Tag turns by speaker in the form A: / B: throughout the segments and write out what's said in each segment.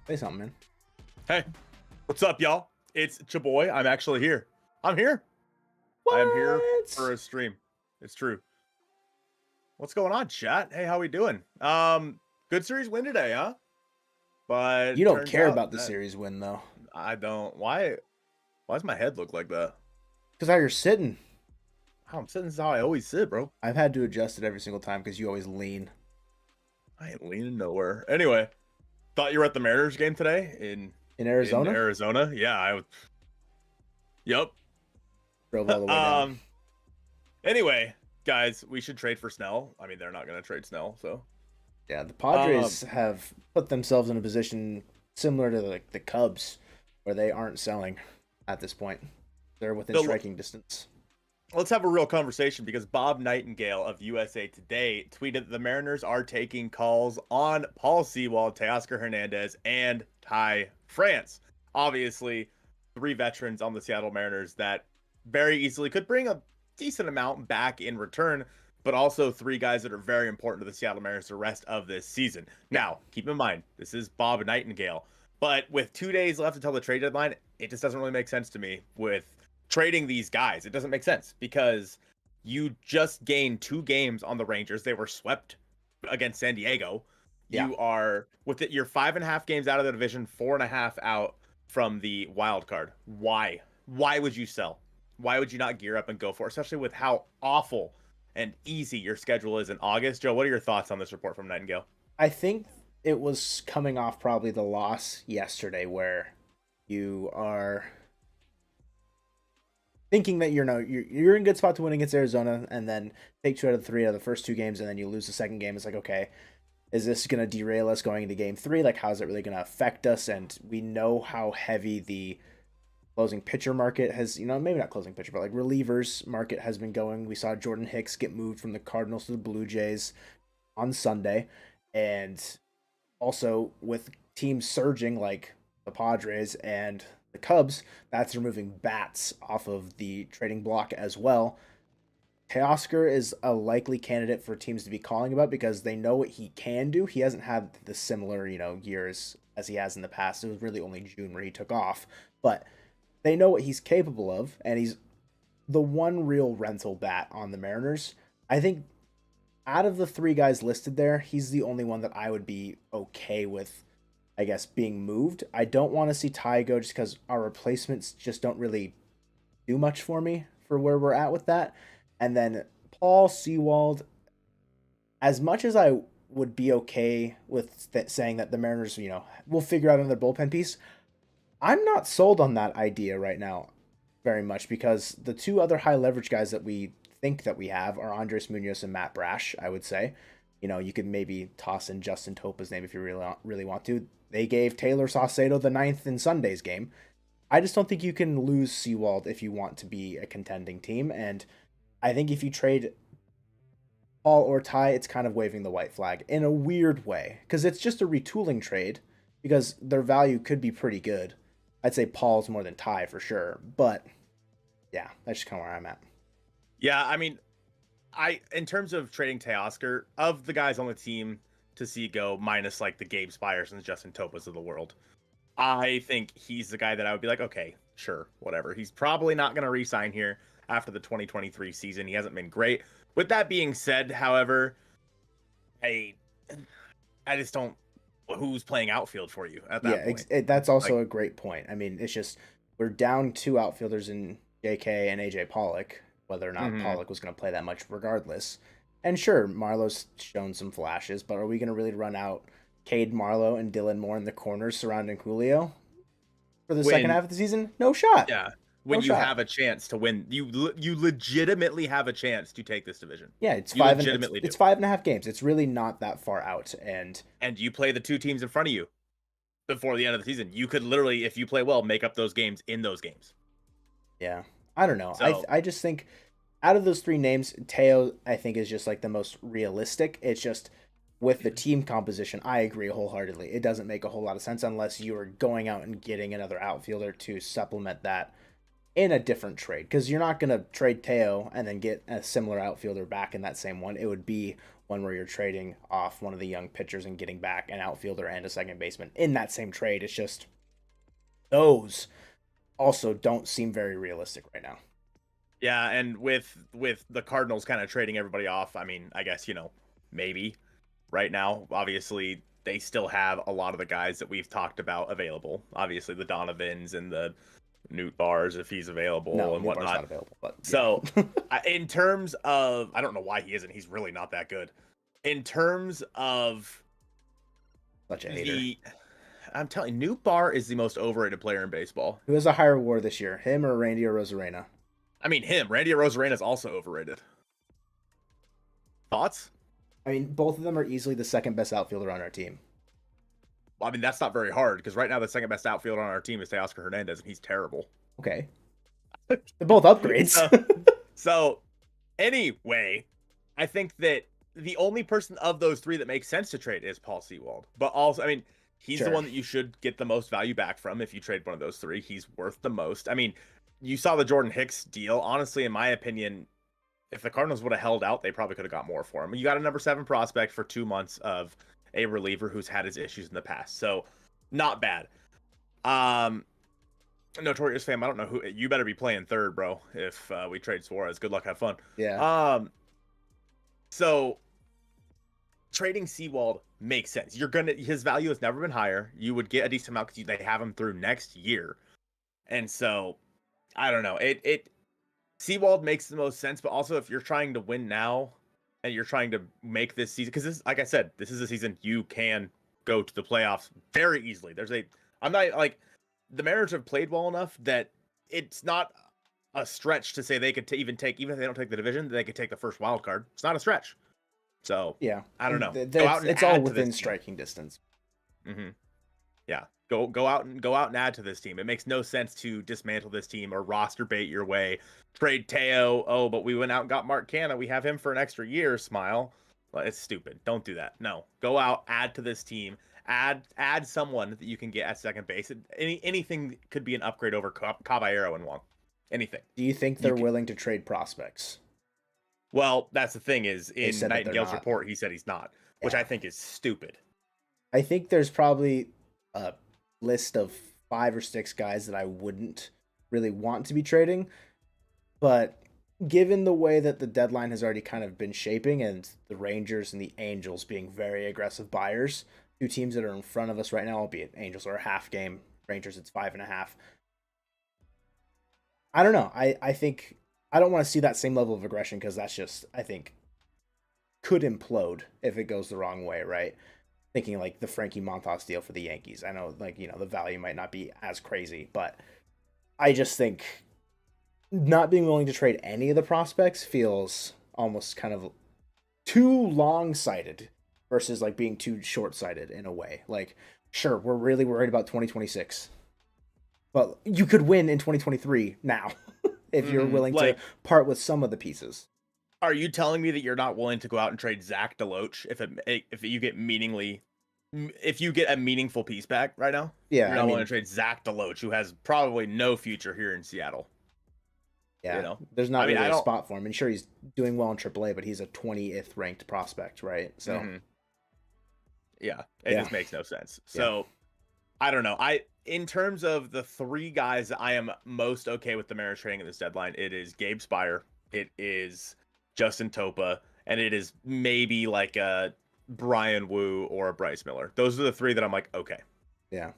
A: Say something, man.
B: Hey, what's up, y'all? It's your boy. I'm actually here. I'm here.
A: What?
B: I'm here for a stream. It's true. What's going on, chat? Hey, how we doing? Good series win today, huh? But
A: You don't
B: turns
A: care
B: out
A: about the
B: that
A: series win, though.
B: I don't. Why does my head look like that?
A: Because how you're sitting.
B: How I'm sitting is how I always sit, bro.
A: I've had to adjust it every single time because you always lean.
B: I ain't leaning nowhere. Anyway, thought you were at the Mariners game today
A: In Arizona?
B: In Arizona? Yeah, I was. Yep.
A: Drove all the way down.
B: Anyway, guys, we should trade for Snell. I mean, they're not going to trade Snell, so.
A: Yeah, the Padres have put themselves in a position similar to the Cubs, where they aren't selling at this point. They're within striking distance.
B: Let's have a real conversation because Bob Nightingale of USA Today tweeted that the Mariners are taking calls on Paul Sewald, Teoscar Hernandez, and Ty France. Obviously, 3 veterans on the Seattle Mariners that very easily could bring a decent amount back in return, but also 3 guys that are very important to the Seattle Mariners the rest of this season. Now, keep in mind, this is Bob Nightingale, but with 2 days left until the trade deadline, it just doesn't really make sense to me with trading these guys. It doesn't make sense because you just gained 2 games on the Rangers. They were swept against San Diego.
A: Yeah.
B: You are with it. You're 5.5 games out of the division, 4.5 out from the wild card. Why would you sell? Why would you not gear up and go for it, especially with how awful and easy your schedule is in August? Joe, what are your thoughts on this report from Nightingale?
A: I think it was coming off probably the loss yesterday where you are thinking that you're in a good spot to win against Arizona, and then take 2 out of 3 out of the first 2 games, and then you lose the second game. It's like, okay, is this going to derail us going into game 3? Like, how is it really going to affect us? And we know how heavy the closing pitcher market has, maybe not closing pitcher, but like relievers market has been going. We saw Jordan Hicks get moved from the Cardinals to the Blue Jays on Sunday. And also with teams surging like the Padres and the Cubs, that's removing bats off of the trading block as well. Teoscar is a likely candidate for teams to be calling about because they know what he can do. He hasn't had the similar, years as he has in the past. It was really only June where he took off, but they know what he's capable of, and he's the one real rental bat on the Mariners. I think out of the 3 guys listed there, he's the only one that I would be okay with, I guess, being moved. I don't want to see Ty go just because our replacements just don't really do much for me for where we're at with that. And then Paul Sewald, as much as I would be okay with saying that the Mariners, will figure out another bullpen piece, I'm not sold on that idea right now very much because the 2 other high leverage guys that we think that we have are Andres Munoz and Matt Brash, I would say. You could maybe toss in Justin Topa's name if you really want to. They gave Taylor Saucedo the 9th in Sunday's game. I just don't think you can lose Sewald if you want to be a contending team. And I think if you trade Paul or Ty, it's kind of waving the white flag in a weird way because it's just a retooling trade because their value could be pretty good. I'd say Paul's more than Ty for sure. But yeah, that's just kind of where I'm at.
B: Yeah, I mean, in terms of trading Teoscar, of the guys on the team to see go, minus like the Gabe Spires and Justin Topas of the world, I think he's the guy that I would be like, okay, sure, whatever. He's probably not going to re-sign here after the 2023 season. He hasn't been great. With that being said, however, I just don't. Who's playing outfield for you at that point?
A: That's also a great point. I mean, it's just we're down 2 outfielders in JK and AJ Pollock, whether or not Pollock was going to play that much regardless. And sure, Marlowe's shown some flashes, but are we going to really run out Cade Marlowe and Dylan Moore in the corners surrounding Julio for the second half of the season? No shot.
B: Yeah. When you have a chance to win, you legitimately have a chance to take this division.
A: Yeah, it's 5.5 games. It's really not that far out, and
B: you play the 2 teams in front of you before the end of the season. You could literally, if you play well, make up those games in those games.
A: Yeah, I don't know. I just think out of those 3 names, Teo I think is just like the most realistic. It's just with the team composition, I agree wholeheartedly. It doesn't make a whole lot of sense unless you are going out and getting another outfielder to supplement that in a different trade, because you're not going to trade Teo and then get a similar outfielder back in that same one. It would be one where you're trading off one of the young pitchers and getting back an outfielder and a second baseman in that same trade. It's just those also don't seem very realistic right now.
B: Yeah, and with the Cardinals kind of trading everybody off, I mean, I guess, maybe right now, obviously, they still have a lot of the guys that we've talked about available. Obviously, the Donovans and the Newt Bars, if he's available,
A: No,
B: and
A: Newt Bar's
B: whatnot.
A: not available, but yeah.
B: So, in terms of, I don't know why he isn't. He's really not that good. In terms of
A: such a hater.
B: I'm telling you, Newt Bar is the most overrated player in baseball.
A: Who has a higher WAR this year, him or Randy Arozarena?
B: I mean, him. Randy Arozarena is also overrated. Thoughts?
A: I mean, both of them are easily the second best outfielder on our team.
B: Well, I mean, that's not very hard, because right now the second best outfielder on our team is Teoscar Hernandez, and he's terrible.
A: Okay. They're both upgrades.
B: So, anyway, I think that the only person of those three that makes sense to trade is Paul Sewald. But also, I mean, he's the one that you should get the most value back from if you trade one of those three. He's worth the most. I mean, you saw the Jordan Hicks deal. Honestly, in my opinion, if the Cardinals would have held out, they probably could have got more for him. You got a number 7 prospect for 2 months of a reliever who's had his issues in the past. So, not bad. Notorious fam, I don't know who. You better be playing third, bro, if we trade Suarez. Good luck, have fun.
A: Yeah.
B: So trading Sewald makes sense. His value has never been higher. You would get a decent amount because they have him through next year. And so I don't know. Sewald makes the most sense, but also if you're trying to win now and you're trying to make this season, because this, like I said, this is a season you can go to the playoffs very easily. I'm not like, the Mariners have played well enough that it's not a stretch to say they could even if they don't take the division, they could take the first wild card. It's not a stretch. So
A: yeah,
B: I don't know.
A: It's all within striking distance.
B: Mm-hmm. Yeah, go out and add to this team. It makes no sense to dismantle this team or roster bait your way. Trade Teo. Oh, but we went out and got Mark Canha. We have him for an extra year. Smile. Well, it's stupid. Don't do that. No, go out, add to this team. Add someone that you can get at second base. Anything could be an upgrade over Caballero and Wong. Anything.
A: Do you think they're willing to trade prospects?
B: Well, that's the thing is, in Nightingale's report, he said he's not, which I think is stupid.
A: I think there's probably a list of 5 or 6 guys that I wouldn't really want to be trading, but given the way that the deadline has already kind of been shaping and the Rangers and the Angels being very aggressive buyers, 2 teams that are in front of us right now, albeit Angels are a half game, Rangers it's 5.5. I don't know. I think I don't want to see that same level of aggression, because that's just, I think, could implode if it goes the wrong way, right? Thinking like the Frankie Montas deal for the Yankees. I know, like, the value might not be as crazy, but I just think not being willing to trade any of the prospects feels almost kind of too long-sighted versus like being too short-sighted in a way. Like, sure, we're really worried about 2026, but you could win in 2023 now if you're willing to part with some of the pieces.
B: Are you telling me that you're not willing to go out and trade Zach DeLoach if you get a meaningful piece back right now?
A: Yeah,
B: you're not willing to trade Zach DeLoach, who has probably no future here in Seattle.
A: Yeah, there's not really a spot for him. And sure, he's doing well in AAA, but he's a 20th ranked prospect, right? So,
B: yeah, it just makes no sense. So, I don't know. In terms of the 3 guys that I am most okay with the Mariners trading at this deadline, it is Gabe Spire, it is Justin Topa, and it is maybe like a Brian Wu or a Bryce Miller. Those are the 3 that I'm like, okay.
A: Yeah.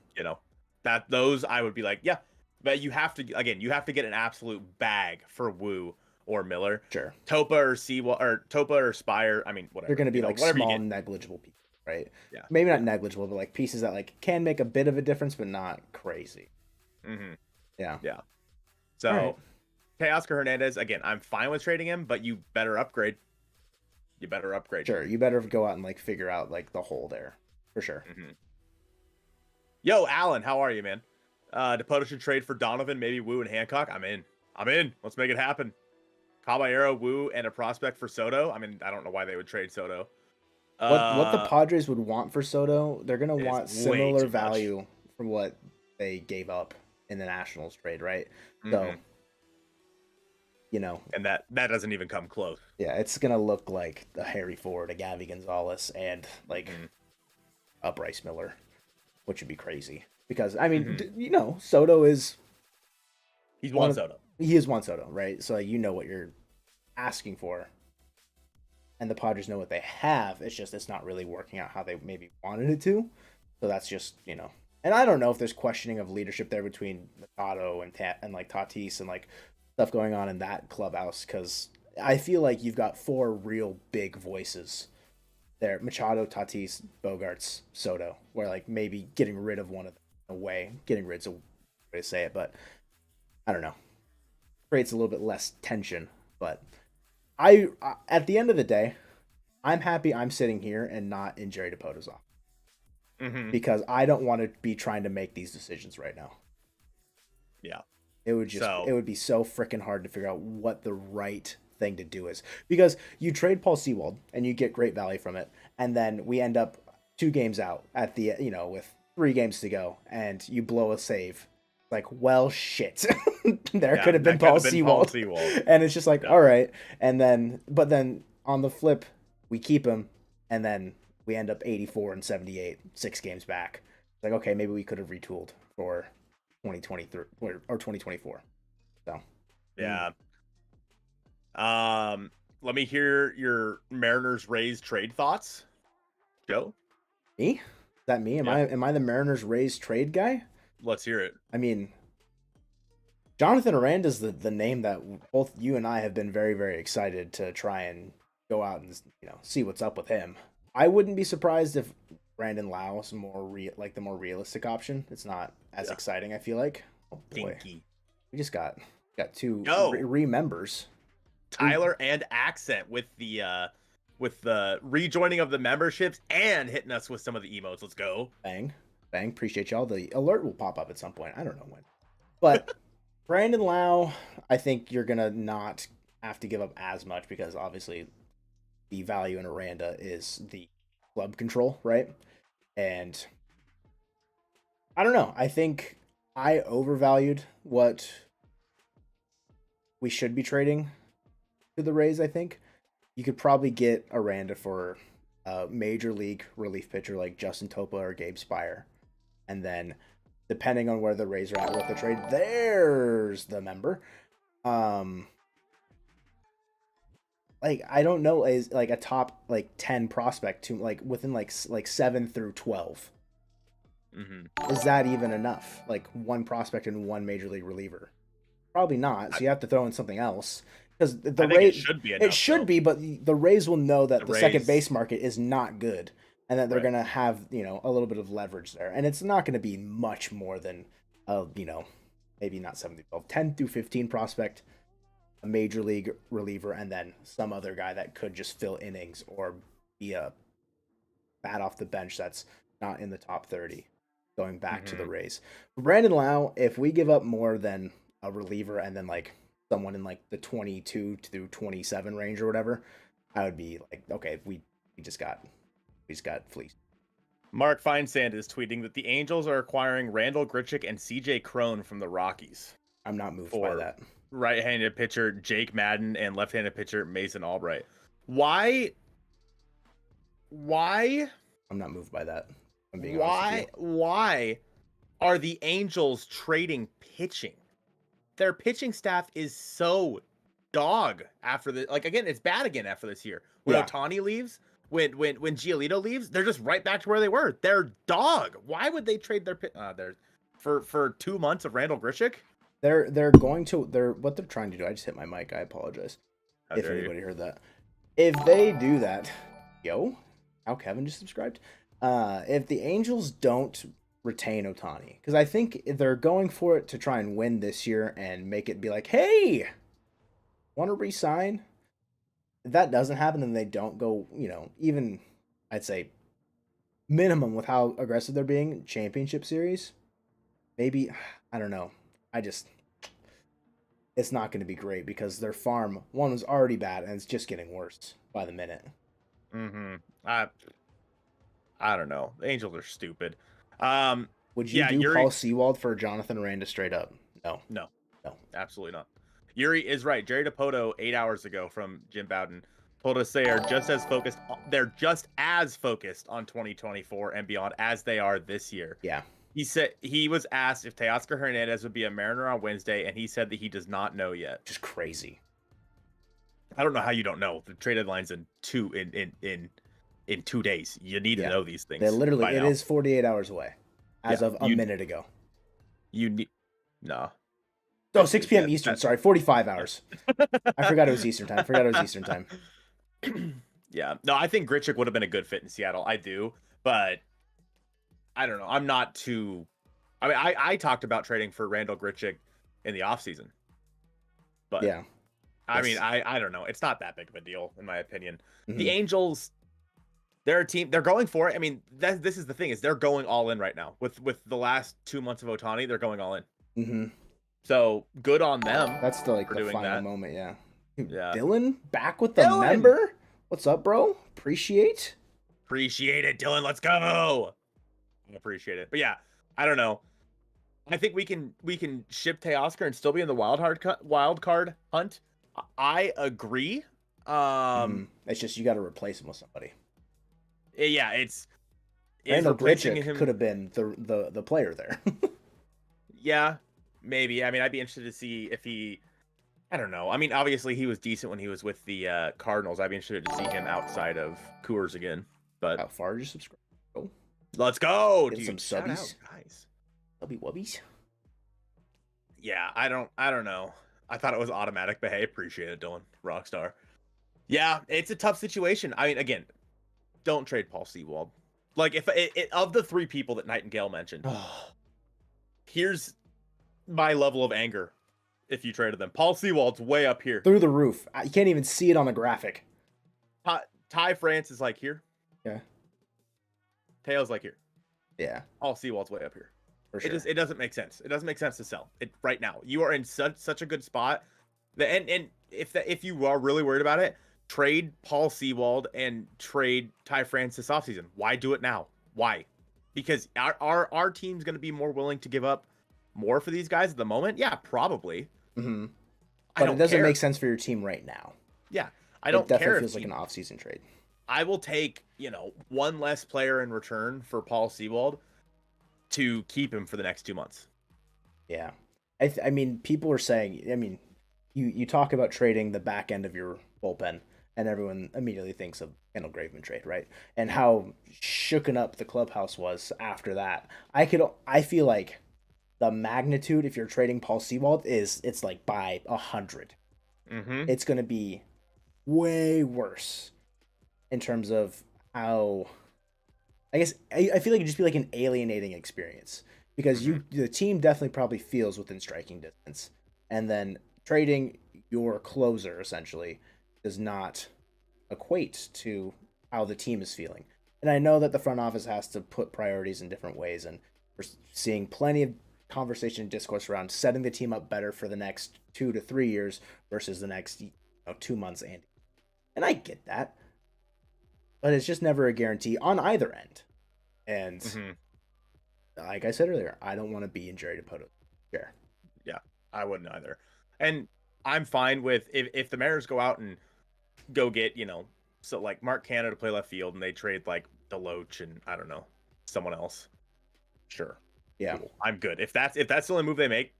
B: Those I would be like, yeah. But you have to get an absolute bag for Wu or Miller.
A: Sure.
B: Topa or Spire. I mean, whatever.
A: They're going to be like small, negligible pieces, right?
B: Yeah.
A: Maybe not negligible, but like pieces that like can make a bit of a difference, but not crazy.
B: Mm-hmm.
A: Yeah.
B: Yeah. So, Teoscar Hernandez, again, I'm fine with trading him, but you better upgrade.
A: Sure. You better go out and like figure out like the hole there for sure.
B: Mm-hmm. Yo, Alan, how are you, man? Dipoto should trade for Donovan, maybe Wu and Hancock. I'm in. Let's make it happen. Caballero, Wu, and a prospect for Soto. I mean, I don't know why they would trade Soto.
A: What the Padres would want for Soto, they're going to want similar value from what they gave up in the Nationals trade, right? Mm-hmm. So
B: And that doesn't even come close.
A: Yeah, it's gonna look like a Harry Ford, a Gabby Gonzalez, and like a Bryce Miller, which would be crazy. Because I mean, Soto is
B: he's Juan Soto.
A: He is Juan Soto, right? So like, what you're asking for, and the Padres know what they have. It's just it's not really working out how they maybe wanted it to. So that's just and I don't know if there's questioning of leadership there between Dipoto and like Tatis and like stuff going on in that clubhouse, because I feel like you've got four real big voices there: Machado, Tatis, Bogarts, Soto. Where like maybe getting rid of one of them away, getting rid's a way to say it, but I don't know, creates a little bit less tension. But I at the end of the day, I'm happy I'm sitting here and not in Jerry Dipoto's office. Because I don't want to be trying to make these decisions right now.
B: Yeah.
A: It would be so freaking hard to figure out what the right thing to do is. Because you trade Paul Sewald and you get great value from it, and then we end up 2 games out at the with 3 games to go, and you blow a save. Like, well, shit. There could have been Paul Sewald. And it's just like, all right. But then on the flip, we keep him, and then we end up 84 and 78, 6 games back. Like, okay, maybe we could have retooled for 2023 or 2024. So,
B: yeah. Let me hear your Mariners Rays trade thoughts, Joe.
A: Me? Is that me? Am I the Mariners Rays trade guy?
B: Let's hear it.
A: I mean, Jonathan Aranda's the name that both you and I have been very, very excited to try and go out and see what's up with him. I wouldn't be surprised if Brandon Lau is the more realistic option. It's not as exciting, I feel like. Oh boy, we just got 2 re-members.
B: Tyler and Accent with the rejoining of the memberships and hitting us with some of the emotes. Let's go.
A: Bang. Appreciate y'all. The alert will pop up at some point. I don't know when. But Brandon Lau, I think you're gonna not have to give up as much, because obviously the value in Aranda is the club control, right? And I don't know. I think I overvalued what we should be trading to the Rays. I think you could probably get Aranda for a major league relief pitcher like Justin Topa or Gabe Spire. And then depending on where the Rays are at with the trade, there's the member. Like, I don't know, is like a top 10 prospect to within like 7 through 12. Is that even enough? Like, 1 prospect and 1 major league reliever? Probably not. So you have to throw in something else, because the Rays it should be, but the Rays will know that the second base market is not good, and that they're gonna have a little bit of leverage there, and it's not gonna be much more than maybe not 7 through 12, 10 through 15 prospect, a major league reliever, and then some other guy that could just fill innings or be a bat off the bench that's not in the top 30 going back to the Rays. For Brandon Lau, if we give up more than a reliever and then someone in the 22 through 27 range or whatever, I would be like, okay, we just got fleeced.
B: Mark Feinsand is tweeting that the Angels are acquiring Randall Grichuk and CJ Cron from the Rockies.
A: I'm not moved by that.
B: Right-handed pitcher Jake Madden and left-handed pitcher Mason Albright. Why?
A: I'm not moved by that. I'm being honest with you.
B: Why are the Angels trading pitching? Their pitching staff is so dog after the again. It's bad again after this year. When Ohtani leaves, when Giolito leaves, they're just right back to where they were. They're dog. Why would they trade their for 2 months of Randall Grichuk?
A: What they're trying to do. I just hit my mic. I apologize if anybody heard that. If they do that, how Kevin just subscribed. If the Angels don't retain Ohtani, because I think they're going for it to try and win this year and make it be like, hey, want to re-sign? If that doesn't happen and they don't go, even I'd say minimum with how aggressive they're being, championship series, maybe, I don't know. It's not going to be great, because their farm, one, was already bad, and it's just getting worse by the minute.
B: I don't know. The Angels are stupid.
A: Would you do Paul Sewald for Jonathan Aranda straight up? No,
B: absolutely not. Yuri is right. Jerry Dipoto 8 hours ago from Jim Bowden told us they're just as focused on 2024 and beyond as they are this year.
A: Yeah.
B: He said he was asked if Teoscar Hernandez would be a Mariner on Wednesday, and he said that he does not know yet.
A: Just crazy.
B: I don't know how you don't know. The trade deadline's in 2 days. You need to know these things.
A: It is 48 hours away as of a minute ago.
B: You need no.
A: Oh, 6 p.m. Eastern. Sorry, 45 hours. I forgot it was Eastern time.
B: Yeah. No, I think Grichuk would have been a good fit in Seattle. I do, but I don't know. I'm not too. I mean, I talked about trading for Randall Grichuk in the offseason. But
A: yeah.
B: I mean, I don't know. It's not that big of a deal, in my opinion.
A: Mm-hmm.
B: The Angels, they're a team. They're going for it. I mean, this is the thing, is they're going all in right now. With the last 2 months of Ohtani, they're going all in.
A: Mm-hmm.
B: So good on them.
A: That's the final moment, yeah.
B: Yeah.
A: Dylan back with the member. What's up, bro? Appreciate
B: it, Dylan. Let's go. I appreciate it. But yeah, I don't know. I think we can ship Teoscar and still be in the wild card hunt. I agree.
A: It's just you got to replace him with somebody.
B: Yeah, it's
A: Randall Grichuk could have been the player there.
B: Yeah, maybe. I mean, I'd be interested to see if he. I don't know. I mean, obviously he was decent when he was with the Cardinals. I'd be interested to see him outside of Coors again. But
A: how far did you subscribe? Oh.
B: Let's go,
A: Get
B: dude.
A: some subbies, guys. Subby wubbies.
B: Yeah, I don't know. I thought it was automatic, but hey, appreciate it, Dylan. Rockstar. Yeah, it's a tough situation. I mean, again, don't trade Paul Sewald. Like, if of the 3 people that Nightingale mentioned, here's my level of anger. If you traded them, Paul Sewald's way up here,
A: through the roof. You can't even see it on the graphic.
B: Ty France is like here.
A: Yeah.
B: Teo's like here.
A: Yeah.
B: Paul Sewald's way up here.
A: For sure.
B: It doesn't make sense. It doesn't make sense to sell it right now. You are in such a good spot. And if you are really worried about it, trade Paul Sewald and trade Ty France this offseason. Why do it now? Why? Because our team's going to be more willing to give up more for these guys at the moment. Yeah, probably.
A: Mm-hmm. But it doesn't make sense for your team right now.
B: Yeah, I don't care.
A: It definitely feels like an off-season trade.
B: I will take, one less player in return for Paul Sewald to keep him for the next 2 months.
A: Yeah. I mean, people are saying, you talk about trading the back end of your bullpen, and everyone immediately thinks of Kendall Graveman trade, right? And how shooken up the clubhouse was after that. I feel like the magnitude, if you're trading Paul Sewald, it's like by 100.
B: Mm-hmm.
A: It's going to be way worse in terms of how, I guess, I feel like it'd just be like an alienating experience, because the team definitely probably feels within striking distance, and then trading your closer essentially does not equate to how the team is feeling. And I know that the front office has to put priorities in different ways, and we're seeing plenty of conversation and discourse around setting the team up better for the next 2 to 3 years versus the next 2 months. And I get that, but it's just never a guarantee on either end. And like I said earlier, I don't want to be in Jerry Dipoto's chair.
B: Yeah, I wouldn't either. And I'm fine with if the Mariners go out and go get, so like Mark Canada to play left field, and they trade like Deloach and I don't know, someone else. Sure.
A: Yeah.
B: Cool. I'm good. If that's the only move they make,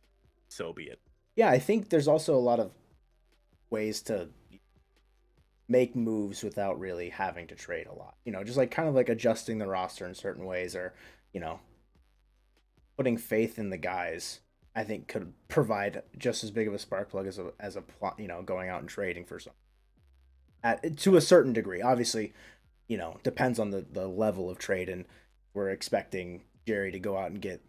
B: so be it.
A: Yeah, I think there's also a lot of ways to make moves without really having to trade a lot. Just like kind of like adjusting the roster in certain ways, or, putting faith in the guys, I think could provide just as big of a spark plug as a going out and trading for something. To a certain degree. Obviously, depends on the level of trade, and we're expecting Jerry to go out and get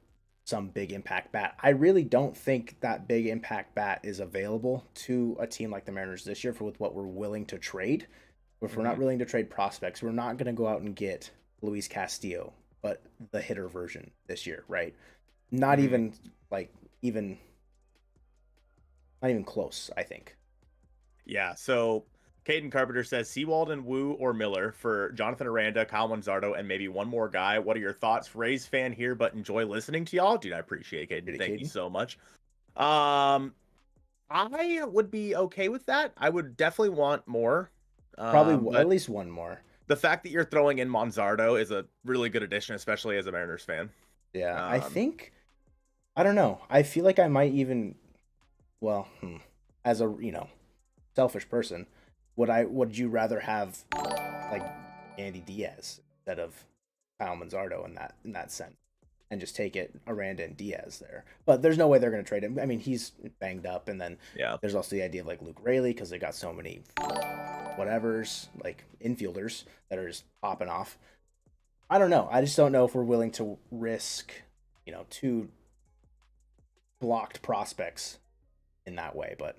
A: some big impact bat. I really don't think that big impact bat is available to a team like the Mariners this year with what we're willing to trade. If we're not willing to trade prospects, we're not going to go out and get Luis Castillo, but the hitter version this year, right? Not even close, I think.
B: Yeah, so Caden Carpenter says Sewald and Wu or Miller for Jonathan Aranda, Kyle Manzardo, and maybe one more guy. What are your thoughts? Rays fan here, but enjoy listening to y'all. Dude, I appreciate it, Caden. Thank you so much. I I would be okay with that. I would definitely want more.
A: Probably at
B: But
A: least one more.
B: the fact that you're throwing in Monzardo is a really good addition, especially as a Mariners fan.
A: Yeah,
B: Um,
A: I don't know. I feel like I might even, well, as a selfish person, would you rather have like Andy Diaz instead of Kyle Manzardo in that sense, and just take it Aranda and Diaz there? But there's no way they're going to trade him. I mean, he's banged up, and then
B: yeah.
A: there's also the idea of like Luke Raley because they got so many whatevers like infielders that are just popping off. I don't know. I just don't know if we're willing to risk, two blocked prospects in that way. But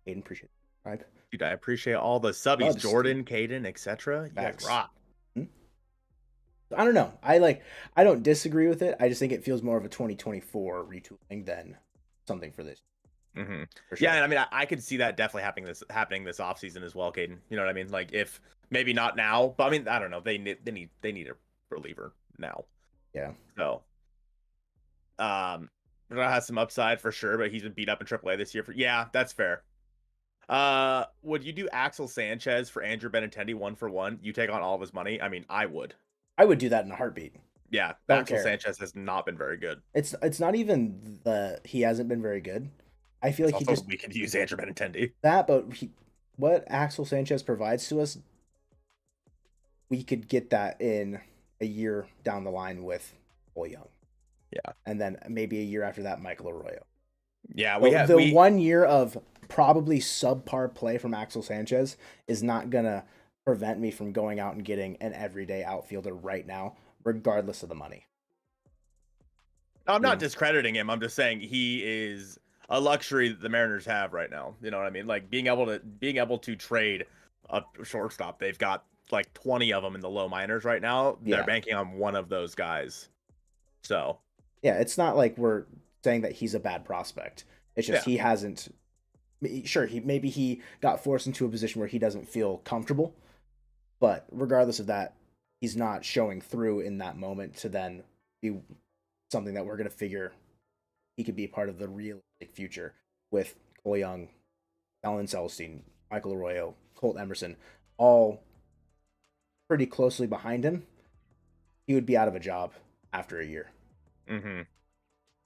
A: Aiden, appreciate it. Right?
B: Dude, I appreciate all the subbies,
A: Loves,
B: Jordan, Caden, etc. You guys
A: Facts.
B: rock.
A: I don't know. I don't disagree with it. I just think it feels more of a 2024 retooling than something for this.
B: Mm-hmm.
A: For sure.
B: Yeah, and I mean, I could see that definitely happening this offseason as well, Caden. You know what I mean? Like, if maybe not now, but I mean, I don't know. They need a reliever now.
A: Yeah.
B: So, Bernard has some upside for sure, but he's been beat up in AAA this year. Yeah, that's fair. Would you do Axel Sanchez for Andrew Benintendi 1-for-1? You take on all of his money? I mean, I would.
A: I would do that in a heartbeat.
B: Yeah,
A: Don't
B: Axel
A: care.
B: Sanchez has not been very good.
A: It's not even he hasn't been very good. I feel
B: It's
A: like
B: also we could use Andrew Benintendi.
A: but what Axel Sanchez provides to us, we could get that in a year down the line with Cole Young.
B: Yeah.
A: And then maybe a year after that, Michael Arroyo.
B: Yeah,
A: the 1 year of probably subpar play from Axel Sanchez is not gonna prevent me from going out and getting an everyday outfielder right now, regardless of the money.
B: I'm not discrediting him. I'm just saying he is a luxury that the Mariners have right now. You know what I mean? Like being able to trade a shortstop. They've got like 20 of them in the low minors right now. They're banking on one of those guys. So
A: yeah, it's not like we're saying that he's a bad prospect. It's just he hasn't. Sure, he got forced into a position where he doesn't feel comfortable, but regardless of that, he's not showing through in that moment to then be something that we're going to figure he could be part of the realistic future with Cole Young, Alan Celestine, Michael Arroyo, Colt Emerson, all pretty closely behind him. He would be out of a job after a year.
B: Mm-hmm.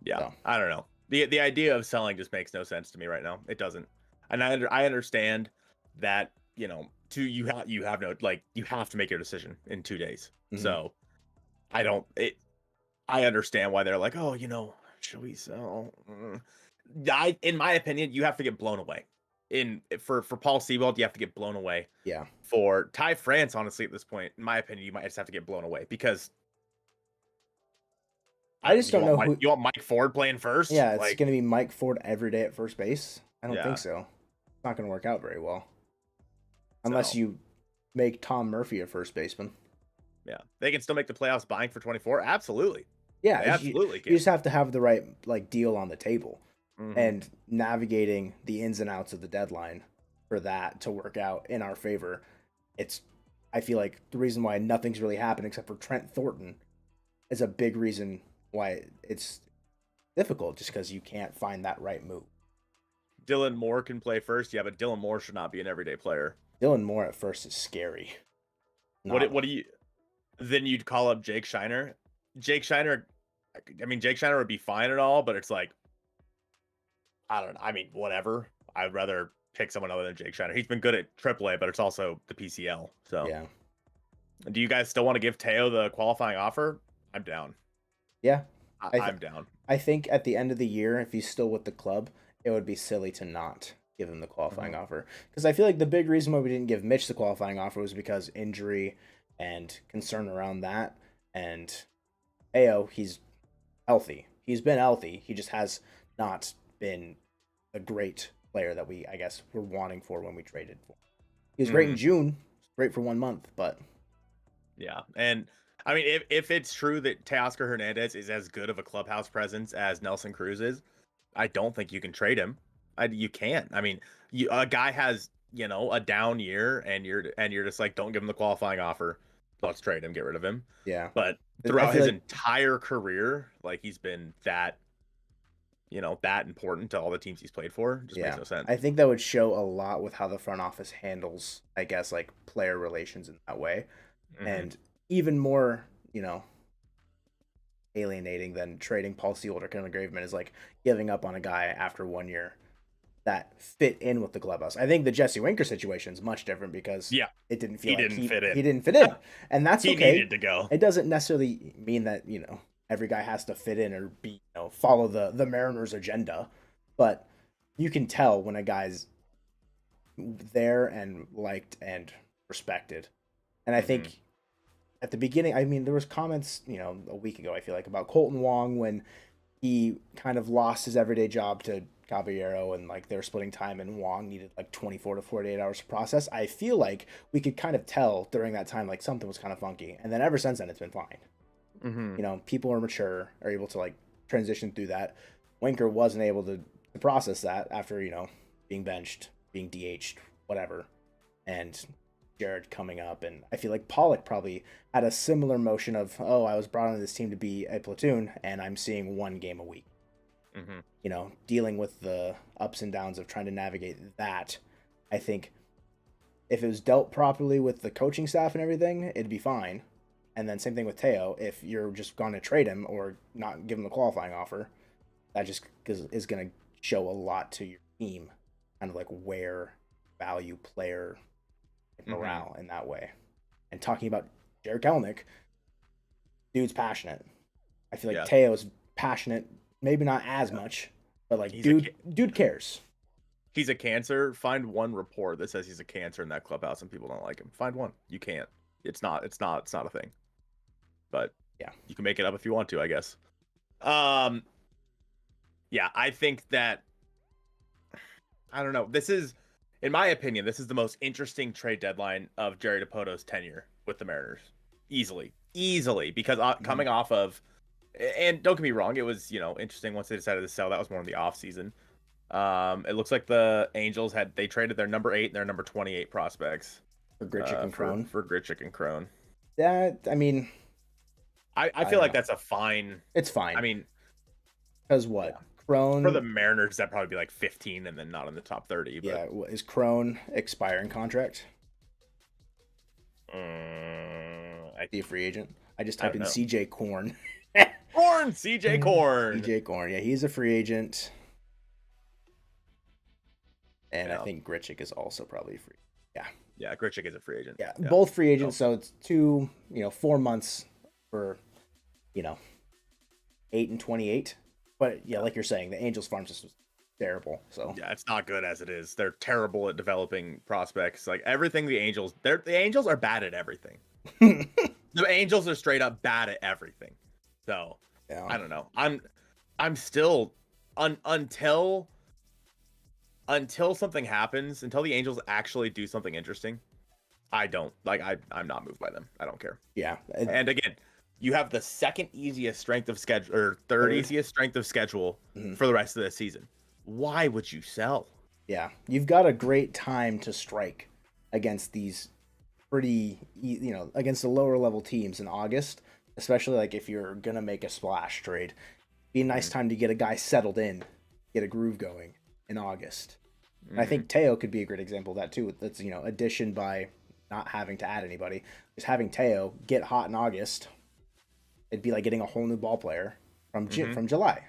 B: Yeah, so. I don't know. The idea of selling just makes no sense to me right now. It doesn't, and I understand that you have to make your decision in 2 days. Mm-hmm. So I understand why they're like, oh, should we sell? In my opinion, you have to get blown away. For Paul Sewald, you have to get blown away.
A: Yeah.
B: For Ty France, honestly, at this point, in my opinion, you might just have to get blown away because
A: I just don't know who
B: you want Mike Ford playing first.
A: Yeah, it's going to be Mike Ford every day at first base. I don't think so. It's not going to work out very well unless you make Tom Murphy a first baseman.
B: Yeah, they can still make the playoffs buying for 24. Absolutely.
A: Yeah, absolutely. You just have to have the right deal on the table, and navigating the ins and outs of the deadline for that to work out in our favor. I feel like the reason why nothing's really happened except for Trent Thornton is a big reason why it's difficult, just because you can't find that right move.
B: Dylan Moore can play first, yeah, but Dylan Moore should not be an everyday player.
A: Dylan Moore at first is scary.
B: What do you? Then you'd call up Jake Shiner. Jake Shiner would be fine at all, but it's like, I don't know. I mean, whatever. I'd rather pick someone other than Jake Shiner. He's been good at AAA, but it's also the PCL. So
A: yeah.
B: Do you guys still want to give Teo the qualifying offer? I'm down.
A: Yeah,
B: I'm down.
A: I think at the end of the year, if he's still with the club, it would be silly to not give him the qualifying offer. Because I feel like the big reason why we didn't give Mitch the qualifying offer was because injury and concern around that. And Ao, he's healthy. He's been healthy. He just has not been a great player that I guess, were wanting for when we traded for him. He was great in June. Great for 1 month, but...
B: Yeah, and... I mean, if it's true that Teoscar Hernandez is as good of a clubhouse presence as Nelson Cruz is, I don't think you can trade him. You can't. I mean, a guy has a down year, and you're just like, don't give him the qualifying offer. Let's trade him, get rid of him.
A: Yeah.
B: But throughout his entire career, he's been that that important to all the teams he's played for. Just makes
A: Yeah,
B: no sense.
A: I think that would show a lot with how the front office handles, I guess, like player relations in that way,
B: Hmm.
A: and even more, alienating than trading Paul Sewald or Kevin Graveman is like giving up on a guy after 1 year that fit in with the clubhouse. I think the Jesse Winker situation is much different because
B: Yeah,
A: it didn't feel
B: he
A: like
B: didn't fit
A: he
B: in.
A: didn't fit in, and that's
B: He
A: okay.
B: needed to go.
A: It doesn't necessarily mean that every guy has to fit in or be follow the Mariners agenda, but you can tell when a guy's there and liked and respected. And I
B: Hmm.
A: think at the beginning, I mean, there was comments, a week ago, I feel like, about Colton Wong when he kind of lost his everyday job to Caballero and like they were splitting time and Wong needed like 24 to 48 hours to process. I feel like we could kind of tell during that time like something was kind of funky. And then ever since then it's been fine.
B: Hmm.
A: People are mature, are able to like transition through that. Winker wasn't able to process that after, being benched, being DH'd, whatever. And Jared coming up, and I feel like Pollock probably had a similar motion of, oh, I was brought onto this team to be a platoon, and I'm seeing 1 game a week.
B: Hmm.
A: Dealing with the ups and downs of trying to navigate that. I think if it was dealt properly with the coaching staff and everything, it'd be fine. And then same thing with Teo. If you're just going to trade him or not give him a qualifying offer, that just is going to show a lot to your team, kind of like where value player
B: Hmm.
A: morale in that way. And talking about Jared Kelnick, dude's passionate. I feel like
B: Yeah,
A: Teo's passionate, maybe not as
B: yeah.
A: much, but like
B: He's a
A: dude cares.
B: he's a cancer. Find one report that says he's a cancer in that clubhouse and people don't like him. Find one. You can't. It's not a thing. But
A: Yeah.
B: you can make it up if you want to, I guess. Um, yeah, I think that I don't know. In my opinion, this is the most interesting trade deadline of Jerry Dipoto's tenure with the Mariners. Easily, because coming off of, and don't get me wrong, it was interesting once they decided to sell. That was more in the off season. It looks like the Angels they traded their number 8 and their number 28 prospects
A: For Gritchick and Crone.
B: for Gritchick and Crone.
A: That, I mean,
B: I
A: I
B: feel
A: don't
B: like
A: know.
B: that's a fine.
A: It's
B: I
A: fine.
B: mean,
A: Because
B: yeah,
A: what?
B: for the
A: Crone,
B: Mariners, that probably be like 15 and then not in the top 30. But
A: yeah, is Crone expiring contract?
B: I
A: Be a free agent? I just
B: I
A: typed
B: don't
A: in
B: know.
A: CJ Corn.
B: Corn, CJ Corn.
A: CJ Corn. Yeah, he's a free agent. And I
B: Yeah,
A: think Gritchick is also probably free. Yeah.
B: yeah. Gritchick is a free agent.
A: Yeah.
B: Yeah.
A: Both free
B: So
A: agents. So it's 4 months for, you know, 8 and 28. But yeah,
B: yeah,
A: like you're saying, the Angels farm system was terrible. So
B: yeah. It's not good as it is. They're terrible at developing prospects. Like everything, the Angels are bad at everything. The Angels are straight up bad at everything. So
A: yeah.
B: I don't know. I'm still until something happens, until the Angels actually do something interesting. I don't like. I'm not moved by them. I don't care.
A: Yeah.
B: And again, you have the second easiest strength of schedule or third
A: Third.
B: easiest strength of schedule
A: Mhm.
B: for the rest of the season. Why would you sell?
A: Yeah. You've got a great time to strike against these against the lower level teams in August, especially like if you're going to make a splash trade. Be a nice
B: Mm-hmm.
A: time to get a guy settled in, get a groove going in August. And I
B: Mm-hmm.
A: think Teo could be a great example of that too. That's addition by not having to add anybody. Just having Teo get hot in August, it'd be like getting a whole new ball player
B: Mm-hmm.
A: from July.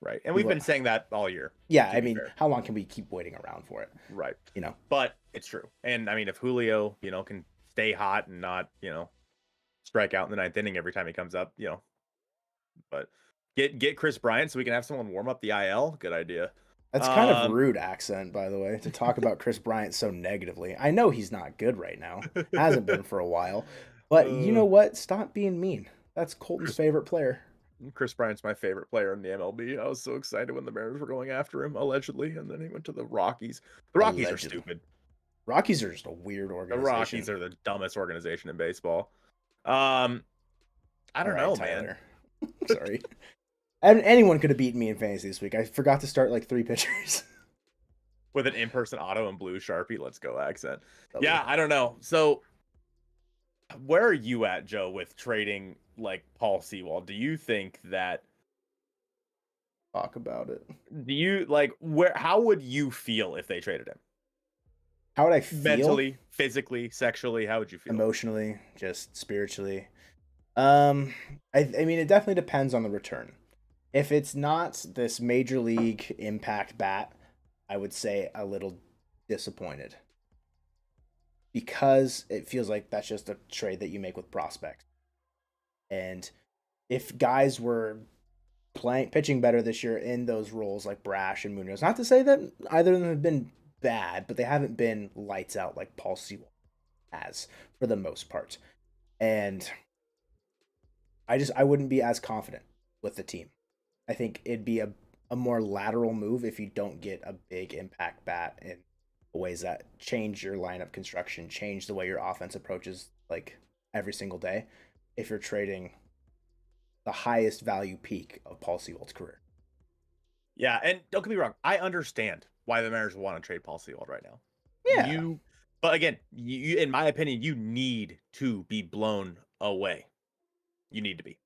B: Right. And we've
A: What?
B: been saying that all year,
A: Yeah,
B: to
A: I
B: be
A: mean,
B: fair.
A: how long can we keep waiting around for it?
B: Right.
A: You know.
B: But it's true. And I mean, if Julio, can stay hot and not, strike out in the ninth inning every time he comes up, but get Chris Bryant so we can have someone warm up the IL. Good idea.
A: That's kind of
B: Um,
A: rude accent, by the way, to talk about Chris Bryant so negatively. I know he's not good right now. Hasn't been for a while. But you know
B: uh,
A: what? Stop being mean. That's Colton's
B: Chris
A: favorite player.
B: Chris Bryant's my favorite player in the MLB. I was so excited when the Mariners were going after him allegedly, and then he went to the Rockies. The Rockies are
A: Allegedly.
B: stupid.
A: Rockies are just a weird
B: The Rockies
A: organization.
B: are the dumbest organization in baseball. Um, I
A: All
B: don't
A: right,
B: know, man.
A: Tyler. Sorry. And anyone could have beaten me in fantasy this week. I forgot to start like 3 pitchers.
B: With an in-person auto and blue Sharpie, let's go accent.
A: W.
B: Yeah, I don't know. So where are you at, Joe, with trading like Paul Sewald? Do you think that
A: talk about it.
B: Do you how would you feel if they traded him?
A: How would I feel?
B: Mentally, physically, sexually, how would you feel?
A: Emotionally, just spiritually. I mean, it definitely depends on the return. If it's not this major league impact bat, I would say a little disappointed, because it feels like that's just a trade that you make with prospects. And if guys were pitching better this year in those roles like Brash and Munoz, not to say that either of them have been bad, but they haven't been lights out like Paul Sewald has for the most part. And I wouldn't be as confident with the team. I think it'd be a more lateral move if you don't get a big impact bat in ways that change your lineup construction, change the way your offense approaches like every single day, if you're trading the highest value peak of Paul Sewald's career.
B: Yeah, and don't get me wrong, I understand why the Mariners want to trade Paul Sewald right now.
A: Yeah.
B: But again, you in my opinion, you need to be blown away. You need to be.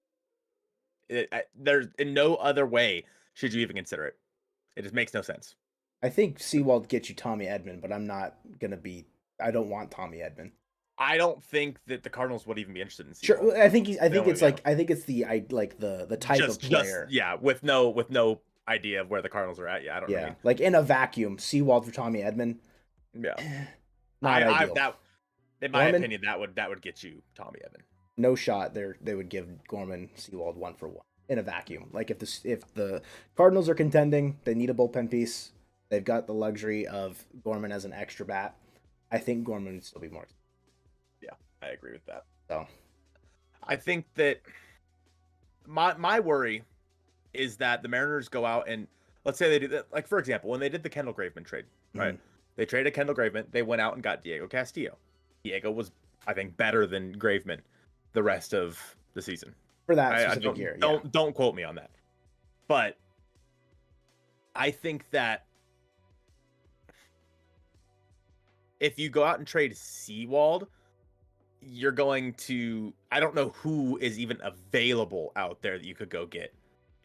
B: There's in no other way should you even consider it. It just makes no sense.
A: I think Sewald gets you Tommy Edman, but I don't want Tommy Edman.
B: I don't think that the Cardinals would even be interested in
A: Sewald. Sure, I think it's the type of player.
B: With no idea of where the Cardinals are at. Yeah, I don't know.
A: Yeah, like in a vacuum, Sewald for Tommy Edman.
B: Yeah,
A: not ideal.
B: In my opinion, that would get you Tommy Edman.
A: No shot. They would give Gorman Sewald 1-for-1 in a vacuum. Like if the Cardinals are contending, they need a bullpen piece. They've got the luxury of Gorman as an extra bat. I think Gorman would still be more.
B: Yeah, I agree with that.
A: So,
B: I think that my worry is that the Mariners go out and let's say they do that. Like for example, when they did the Kendall Graveman trade, right? Mm-hmm. They traded Kendall Graveman. They went out and got Diego Castillo. Diego was, I think, better than Graveman the rest of the season
A: for that specific year.
B: Don't quote me on that, but I think that if you go out and trade Sewald, you're going to, I don't know who is even available out there that you could go get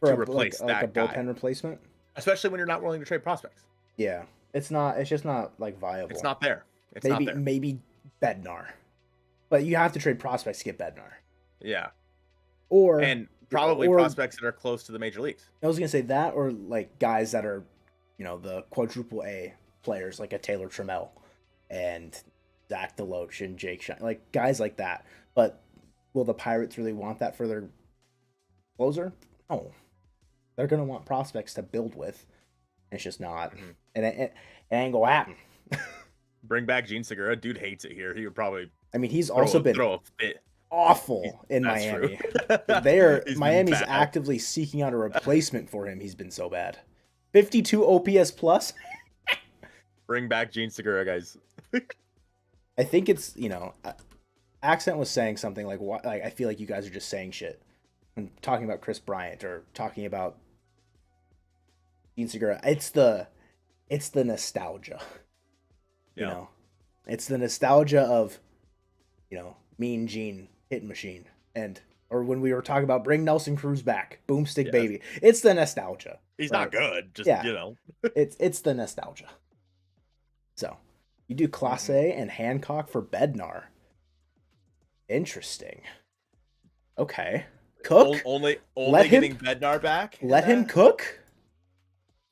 B: to replace that guy.
A: Bullpen replacement,
B: especially when you're not willing to trade prospects.
A: Yeah, it's just not like viable.
B: It's not there.
A: Maybe Bednar, but you have to trade prospects to get Bednar.
B: Yeah,
A: or
B: probably prospects that are close to the major leagues.
A: I was gonna say that, or like guys that are, the quadruple A players like a Taylor Trammell and Zach DeLoach and Jake Shine, like guys like that. But will the Pirates really want that for their closer? No, they're gonna want prospects to build with. It's just not, and it ain't gonna happen.
B: Bring back Gene Segura. Dude hates it here. He would probably.
A: I mean, he's also been awful in Miami. Miami's actively seeking out a replacement for him. He's been so bad. 52 OPS plus.
B: Bring back Gene Segura, guys.
A: I think it's Accent was saying something like, "What?" Like I feel like you guys are just saying shit when talking about Chris Bryant or talking about Gene Segura. It's the nostalgia.
B: Yeah.
A: It's the nostalgia of, Mean Gene hitting machine, or when we were talking about bring Nelson Cruz back, boomstick baby. It's the nostalgia.
B: He's not good. Just
A: it's the nostalgia. So you do Clase and Hancock for Bednar. Interesting. Okay. Cook.
B: Only getting Bednar back.
A: Let him cook.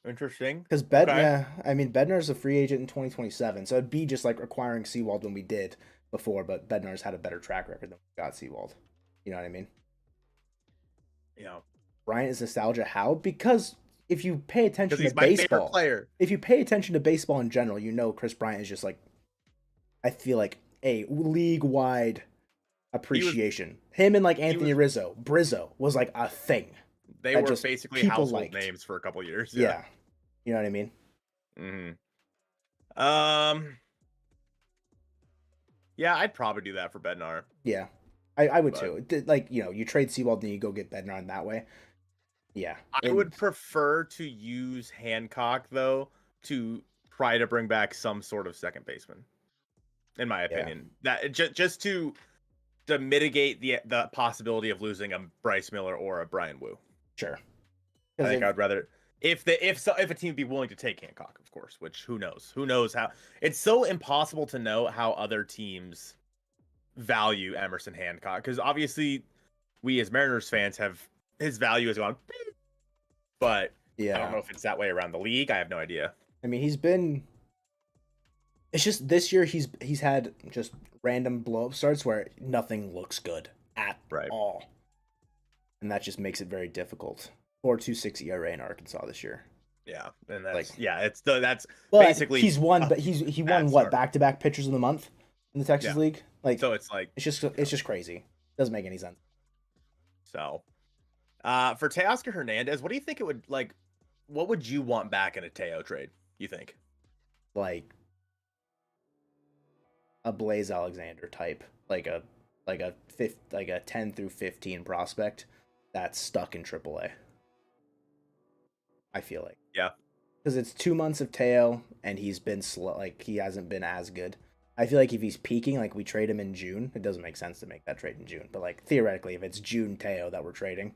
B: Interesting.
A: Because Bednar's a free agent in 2027, so it'd be just like acquiring Sewald when we did before, but Bednar's had a better track record than we got Sewald. You know what I mean?
B: Yeah.
A: Bryant is nostalgia. How? Because if you pay attention to
B: he's
A: baseball,
B: my favorite player.
A: If you pay attention to baseball in general, Chris Bryant is just like, I feel like a league-wide appreciation. Him and like Anthony Rizzo was like a thing.
B: They were basically household names for a couple years.
A: Yeah. You know what I mean?
B: Mm-hmm. Yeah, I'd probably do that for Bednar.
A: Yeah, I would too. Like, you trade Sewald, then you go get Bednar in that way. Yeah.
B: I would prefer to use Hancock, though, to try to bring back some sort of second baseman, in my opinion. That just to mitigate the possibility of losing a Bryce Miller or a Brian Wu.
A: Sure.
B: I think I'd rather if a team would be willing to take Hancock, of course, which who knows how. It's so impossible to know how other teams value Emerson Hancock, because obviously we as Mariners fans have his value has gone, but I don't know if it's that way around the league. I have no idea.
A: I mean, it's just this year he's had just random blow up starts where nothing looks good at all, and that just makes it very difficult. 4.26 ERA in Arkansas this year.
B: Yeah, and that's that's
A: well,
B: basically
A: he won what back-to-back pitchers of the month in the Texas League.
B: So it's
A: just crazy. Doesn't make any sense.
B: So, for Teoscar Hernandez, what do you think it would like? What would you want back in a Teo trade? You think
A: like a Blaze Alexander type, like a 10 through 15 prospect that's stuck in AAA. I feel like.
B: Yeah.
A: Because it's 2 months of Teo, and he's been slow. Like, he hasn't been as good. I feel like if he's peaking, like, we trade him in June. It doesn't make sense to make that trade in June. But, like, theoretically, if it's June Teo that we're trading,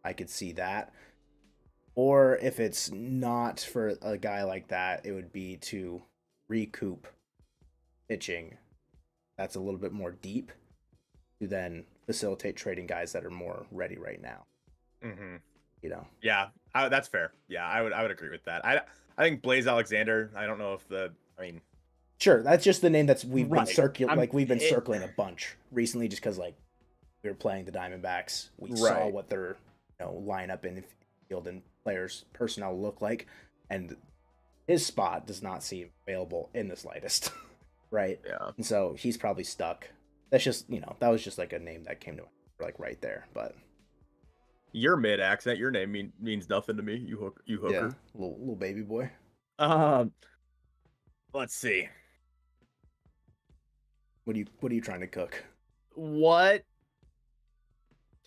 A: I could see that. Or if it's not for a guy like that, it would be to recoup pitching that's a little bit more deep to then facilitate trading guys that are more ready right now.
B: Mm-hmm.
A: You know.
B: Yeah, that's fair. Yeah, I would agree with that. I think Blaze Alexander. I don't know if
A: sure, that's just the name we've been circling a bunch recently, just because like we were playing the Diamondbacks, we saw what their lineup in the field and players personnel look like, and his spot does not seem available in the slightest, right?
B: Yeah,
A: and so he's probably stuck. That's just that was just like a name that came to mind, like right there, but.
B: Your mid accent, your name means nothing to me. You hooker.
A: Yeah, little baby boy.
B: Let's see.
A: What are you trying to cook?
B: What?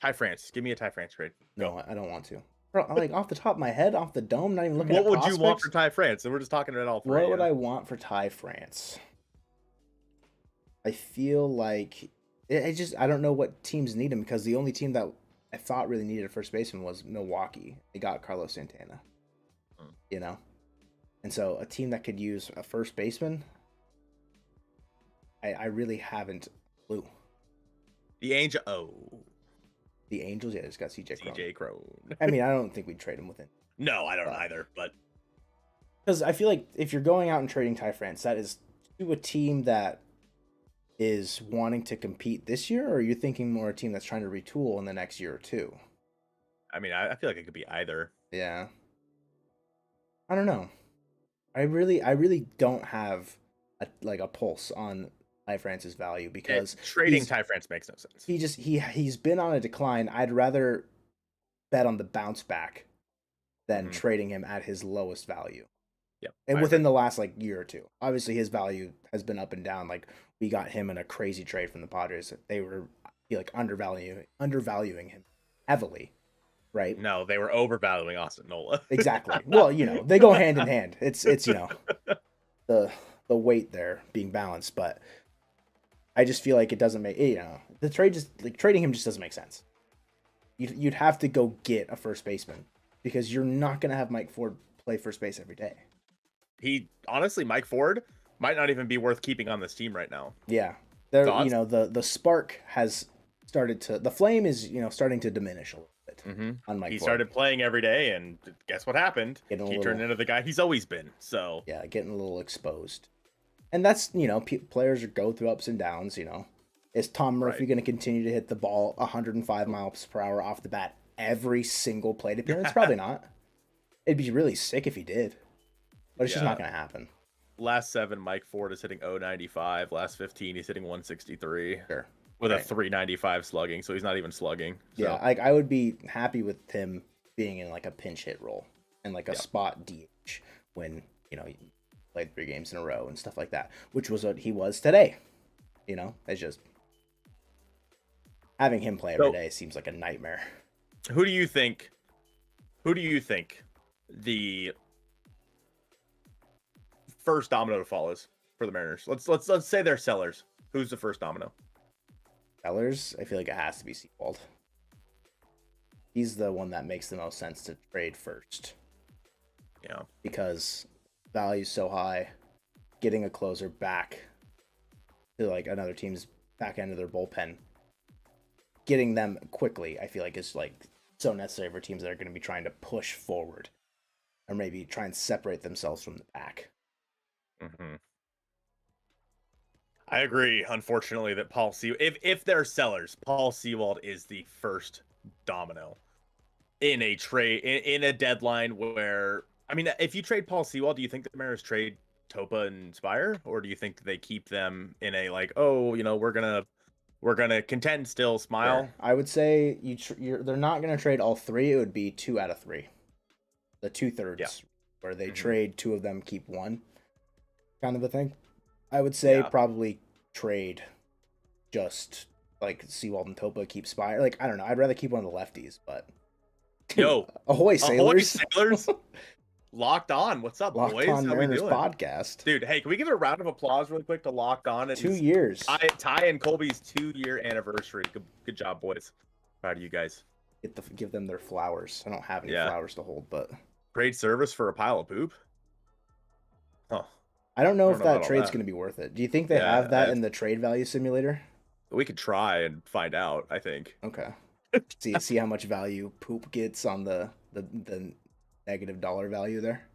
B: Ty France. Give me a Ty France trade.
A: No, I don't want to. Bro, like off the top of my head, off the dome, not even looking at
B: prospects. What would you want for Ty France? And we're just talking about all three.
A: What would I want for Ty France? I feel like I don't know what teams need him, because the only team that I thought really needed a first baseman was Milwaukee. They got Carlos Santana. And so a team that could use a first baseman, I really haven't clue.
B: The Angels,
A: yeah, just got CJ
B: Crone.
A: I mean, I don't think we'd trade him with it.
B: No, I don't either, but
A: because I feel like if you're going out and trading Ty France, that is to a team that is wanting to compete this year, or are you thinking more a team that's trying to retool in the next year or two?
B: I mean, I feel like it could be either.
A: Yeah. I don't know. I really don't have a pulse on Ty France's value, because
B: trading Ty France makes no sense.
A: He's been on a decline. I'd rather bet on the bounce back than trading him at his lowest value.
B: Yep.
A: And within the last year or two. Obviously his value has been up and down. Like, we got him in a crazy trade from the Padres. They were undervaluing him heavily, right?
B: No, they were overvaluing Austin Nola.
A: Exactly. Well, they go hand in hand. It's the weight there being balanced, but I just feel like it doesn't make the trade trading him just doesn't make sense. You'd have to go get a first baseman, because you're not going to have Mike Ford play first base every day.
B: Mike Ford might not even be worth keeping on this team right now.
A: Yeah. The spark has started to, the flame is, starting to diminish a little bit on Mike Ford.
B: He started playing every day, and guess what happened? He turned into the guy he's always been. So
A: yeah, getting a little exposed. And that's, players go through ups and downs, Is Tom Murphy going to continue to hit the ball 105 miles per hour off the bat every single plate appearance? Probably not. It'd be really sick if he did, but it's just not going to happen.
B: Last 7, Mike Ford is hitting 095. Last 15, he's hitting 163.
A: Sure.
B: With a 395 slugging, so he's not even slugging. So.
A: Yeah, I would be happy with him being in a pinch hit role and a spot DH when, he played 3 games in a row and stuff like that, which was what he was today. It's just having him play every day seems like a nightmare.
B: Who do you think the first domino to fall is for the Mariners? Let's say they're sellers. Who's the first domino?
A: Sellers? I feel like it has to be Sewald. he's the one that makes the most sense to trade first.
B: Yeah.
A: Because value's so high, getting a closer back to like another team's back end of their bullpen, getting them quickly, I feel like is like so necessary for teams that are going to be trying to push forward or maybe try and separate themselves from the pack.
B: Mm-hmm. I agree, unfortunately, that Paul Sewald, if they're sellers, Paul Sewald is the first domino in a trade, in a deadline where, I mean, if you trade Paul Sewald, do you think the Mariners trade Topa and Spire, or do you think they keep them in a like, oh, we're gonna contend still, smile?
A: Sure. I would say they're not going to trade all three. It would be 2 out of 3, the 2/3, where they trade 2 of them, keep 1, kind of a thing. I would say probably trade just like Sewald and Topa, keep Spire. Like, I don't know. I'd rather keep one of the lefties, but
B: Yo,
A: ahoy sailors!
B: Ahoy, sailors! Locked On, what's up,
A: Locked
B: boys?
A: On
B: How
A: Mariners
B: we doing?
A: podcast,
B: dude? Hey, can we give a round of applause really quick to Locked On?
A: 2 years.
B: Ty and Colby's 2-year anniversary. Good job, boys. Proud of you guys.
A: Give them their flowers. I don't have any flowers to hold, but
B: great service for a pile of poop. Huh.
A: I don't know if that trade's going to be worth it. Do you think they have that in the trade value simulator?
B: We could try and find out, I think.
A: Okay. see how much value poop gets on the negative dollar value there.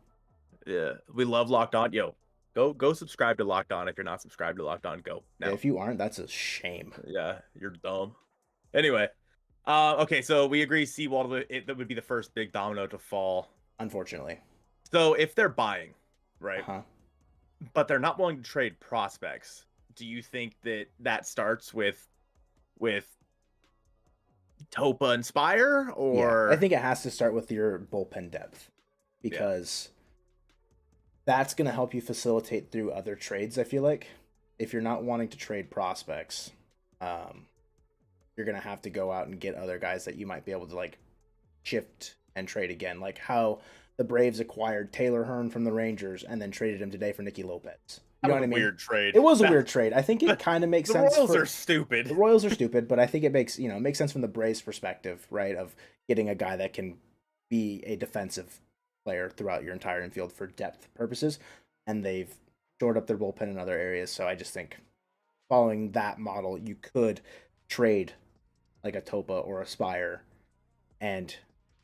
B: Yeah, we love Locked On. Yo, go subscribe to Locked On. If you're not subscribed to Locked On, go now.
A: Yeah, if you aren't, that's a shame.
B: Yeah, you're dumb. Anyway, okay, so we agree Sewald that would be the first big domino to fall.
A: Unfortunately.
B: So if they're buying, right?
A: Uh-huh.
B: But they're not willing to trade prospects, do you think that starts with Topa and Spire, or?
A: Yeah, I think it has to start with your bullpen depth, because that's going to help you facilitate through other trades. I feel like if you're not wanting to trade prospects, you're going to have to go out and get other guys that you might be able to like shift and trade again, like how the Braves acquired Taylor Hearn from the Rangers and then traded him today for Nicky Lopez. You know what I mean?
B: Weird trade.
A: It was a weird trade. I think it kind of makes sense.
B: The Royals are stupid.
A: The Royals are stupid, but I think it makes sense from the Braves' perspective, right? Of getting a guy that can be a defensive player throughout your entire infield for depth purposes, and they've shored up their bullpen in other areas. So I just think following that model, you could trade like a Topa or a Spire, and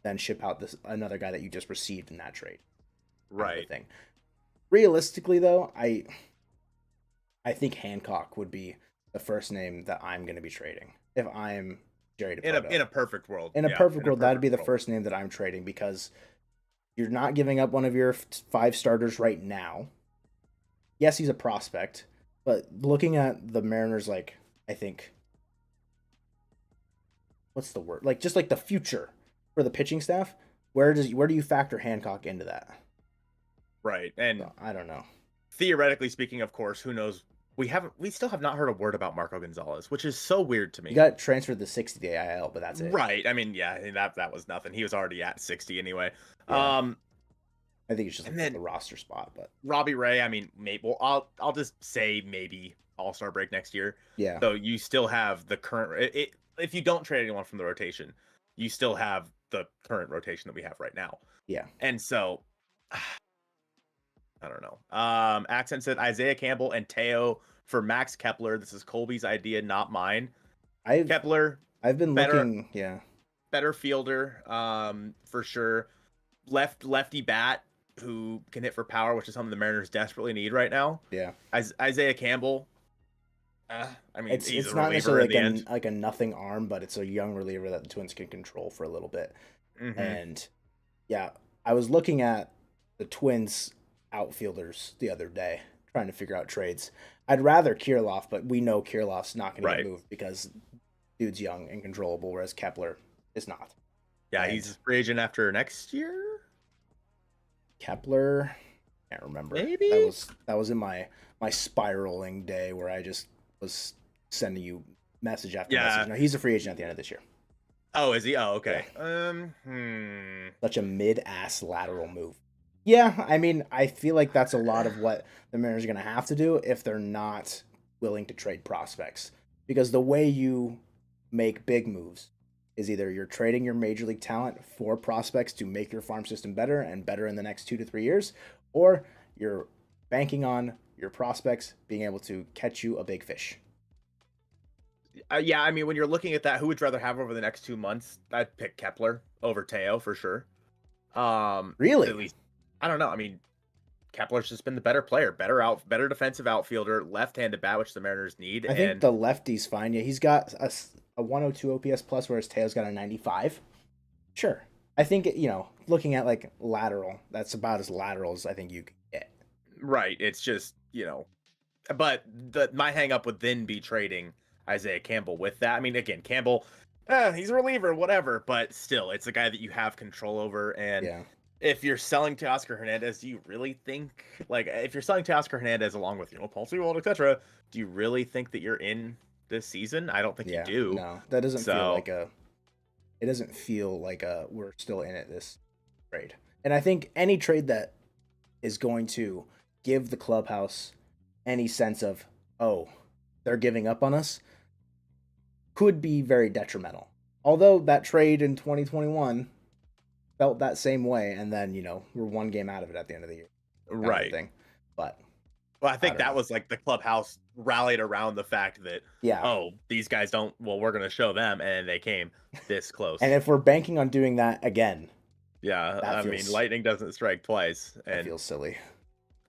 A: then ship out another guy that you just received in that trade.
B: Right.
A: Thing. Realistically, though, I think Hancock would be the first name that I'm going to be trading if I'm Jerry Dipoto.
B: In a perfect world.
A: In a perfect world, that'd be the first name that I'm trading, because you're not giving up one of your 5 starters right now. Yes, he's a prospect, but looking at the Mariners, like, I think, what's the word? Like, just like the future for the pitching staff, where do you factor Hancock into that?
B: Right. And
A: so, I don't know.
B: Theoretically speaking, of course, who knows? We still have not heard a word about Marco Gonzalez, which is so weird to me.
A: He got transferred to 60-day IL, but that's it.
B: Right. I mean, yeah, that was nothing. He was already at 60 anyway.
A: Yeah. I think it's just like the roster spot, but
B: Robbie Ray, I mean, maybe I'll just say maybe All-Star break next year.
A: Yeah.
B: So you still have the current if you don't trade anyone from the rotation, you still have the current rotation that we have right now.
A: Yeah.
B: And so I don't know. Accent said Isaiah Campbell and Teo for Max Kepler. This is Colby's idea, not mine. Kepler.
A: I've been looking,
B: better fielder, for sure. Lefty bat who can hit for power, which is something the Mariners desperately need right now.
A: Yeah.
B: Isaiah Campbell. I mean,
A: it's not necessarily like a nothing arm, but it's a young reliever that the Twins can control for a little bit. Mm-hmm. And yeah, I was looking at the Twins outfielders the other day, trying to figure out trades. I'd rather Kirilloff, but we know Kirilloff's not going to get moved because dude's young and controllable, whereas Kepler is not.
B: Yeah, he's a free agent after next year.
A: Kepler, can't remember.
B: Maybe
A: that was in my spiraling day where I just was sending you message after message. No, he's a free agent at the end of this year.
B: Oh, is he? Oh, okay.
A: Yeah. Such a mid-ass lateral move. Yeah, I mean, I feel like that's a lot of what the Mariners are going to have to do if they're not willing to trade prospects. Because the way you make big moves is either you're trading your major league talent for prospects to make your farm system better and better in the next 2 to 3 years, or you're banking on your prospects being able to catch you a big fish.
B: Yeah, I mean, when you're looking at that, who would you rather have over the next 2 months? I'd pick Kepler over Teo for sure.
A: Really?
B: At least, I don't know. I mean, Kepler's just been the better player, better defensive outfielder, left-handed bat, which the Mariners need.
A: I think
B: And
A: the lefty's fine. Yeah, he's got a 102 OPS plus, whereas Teo's got a 95. Sure. I think, looking at like lateral, that's about as lateral as I think you can get.
B: right, it's just, but my hang up would then be trading Isaiah Campbell with that. I mean, again, Campbell, he's a reliever, whatever, but still, it's a guy that you have control over. And
A: Yeah.
B: if you're selling Teoscar Hernandez, do you really think, like, if you're selling Teoscar Hernandez along with, Paul Sewald, etc., do you really think that you're in this season? I don't think you do.
A: No, that doesn't feel like it doesn't feel like we're still in it this trade. And I think any trade that is going to give the clubhouse any sense of, oh, they're giving up on us, could be very detrimental. Although that trade in 2021 felt that same way, and then, we're one game out of it at the end of the year.
B: Right.
A: But
B: well, I think that was like the clubhouse rallied around the fact that, these guys don't, we're going to show them, and they came this close.
A: And if we're banking on doing that again,
B: I mean, lightning doesn't strike twice. And
A: that feels silly.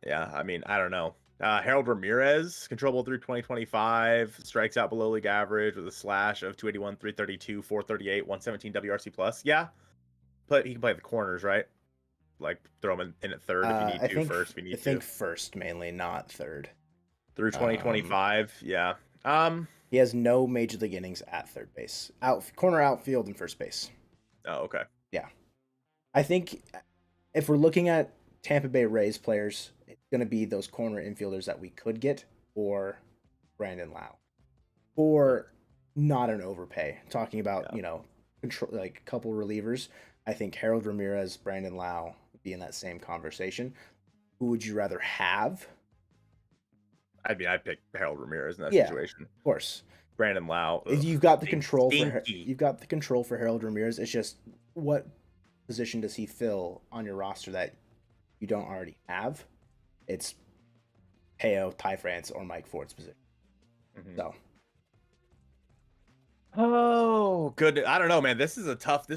B: Yeah, I mean, I don't know. Harold Ramirez, controllable through 2025, strikes out below league average with a slash of 281, 332, 438, 117 WRC plus. Yeah, but he can play the corners, right? Like throw him in at third if you need to, first if you need to.
A: I think first mainly, not third.
B: Through 2025, yeah.
A: He has no major league innings at third base, corner, outfield, and first base.
B: Oh, okay.
A: Yeah, I think if we're looking at Tampa Bay Rays players, it's going to be those corner infielders that we could get, or Brandon Lau, or not an overpay. Talking about control, like a couple relievers. I think Harold Ramirez, Brandon Lau would be in that same conversation. Who would you rather have?
B: I mean, I'd pick Harold Ramirez in that situation.
A: Of course.
B: Brandon Lau.
A: You've got the control for Harold Ramirez. It's just what position does he fill on your roster that you don't already have? It's Teo, Ty France, or Mike Ford's position. Mm-hmm. So.
B: Oh, good. I don't know, man. This is a tough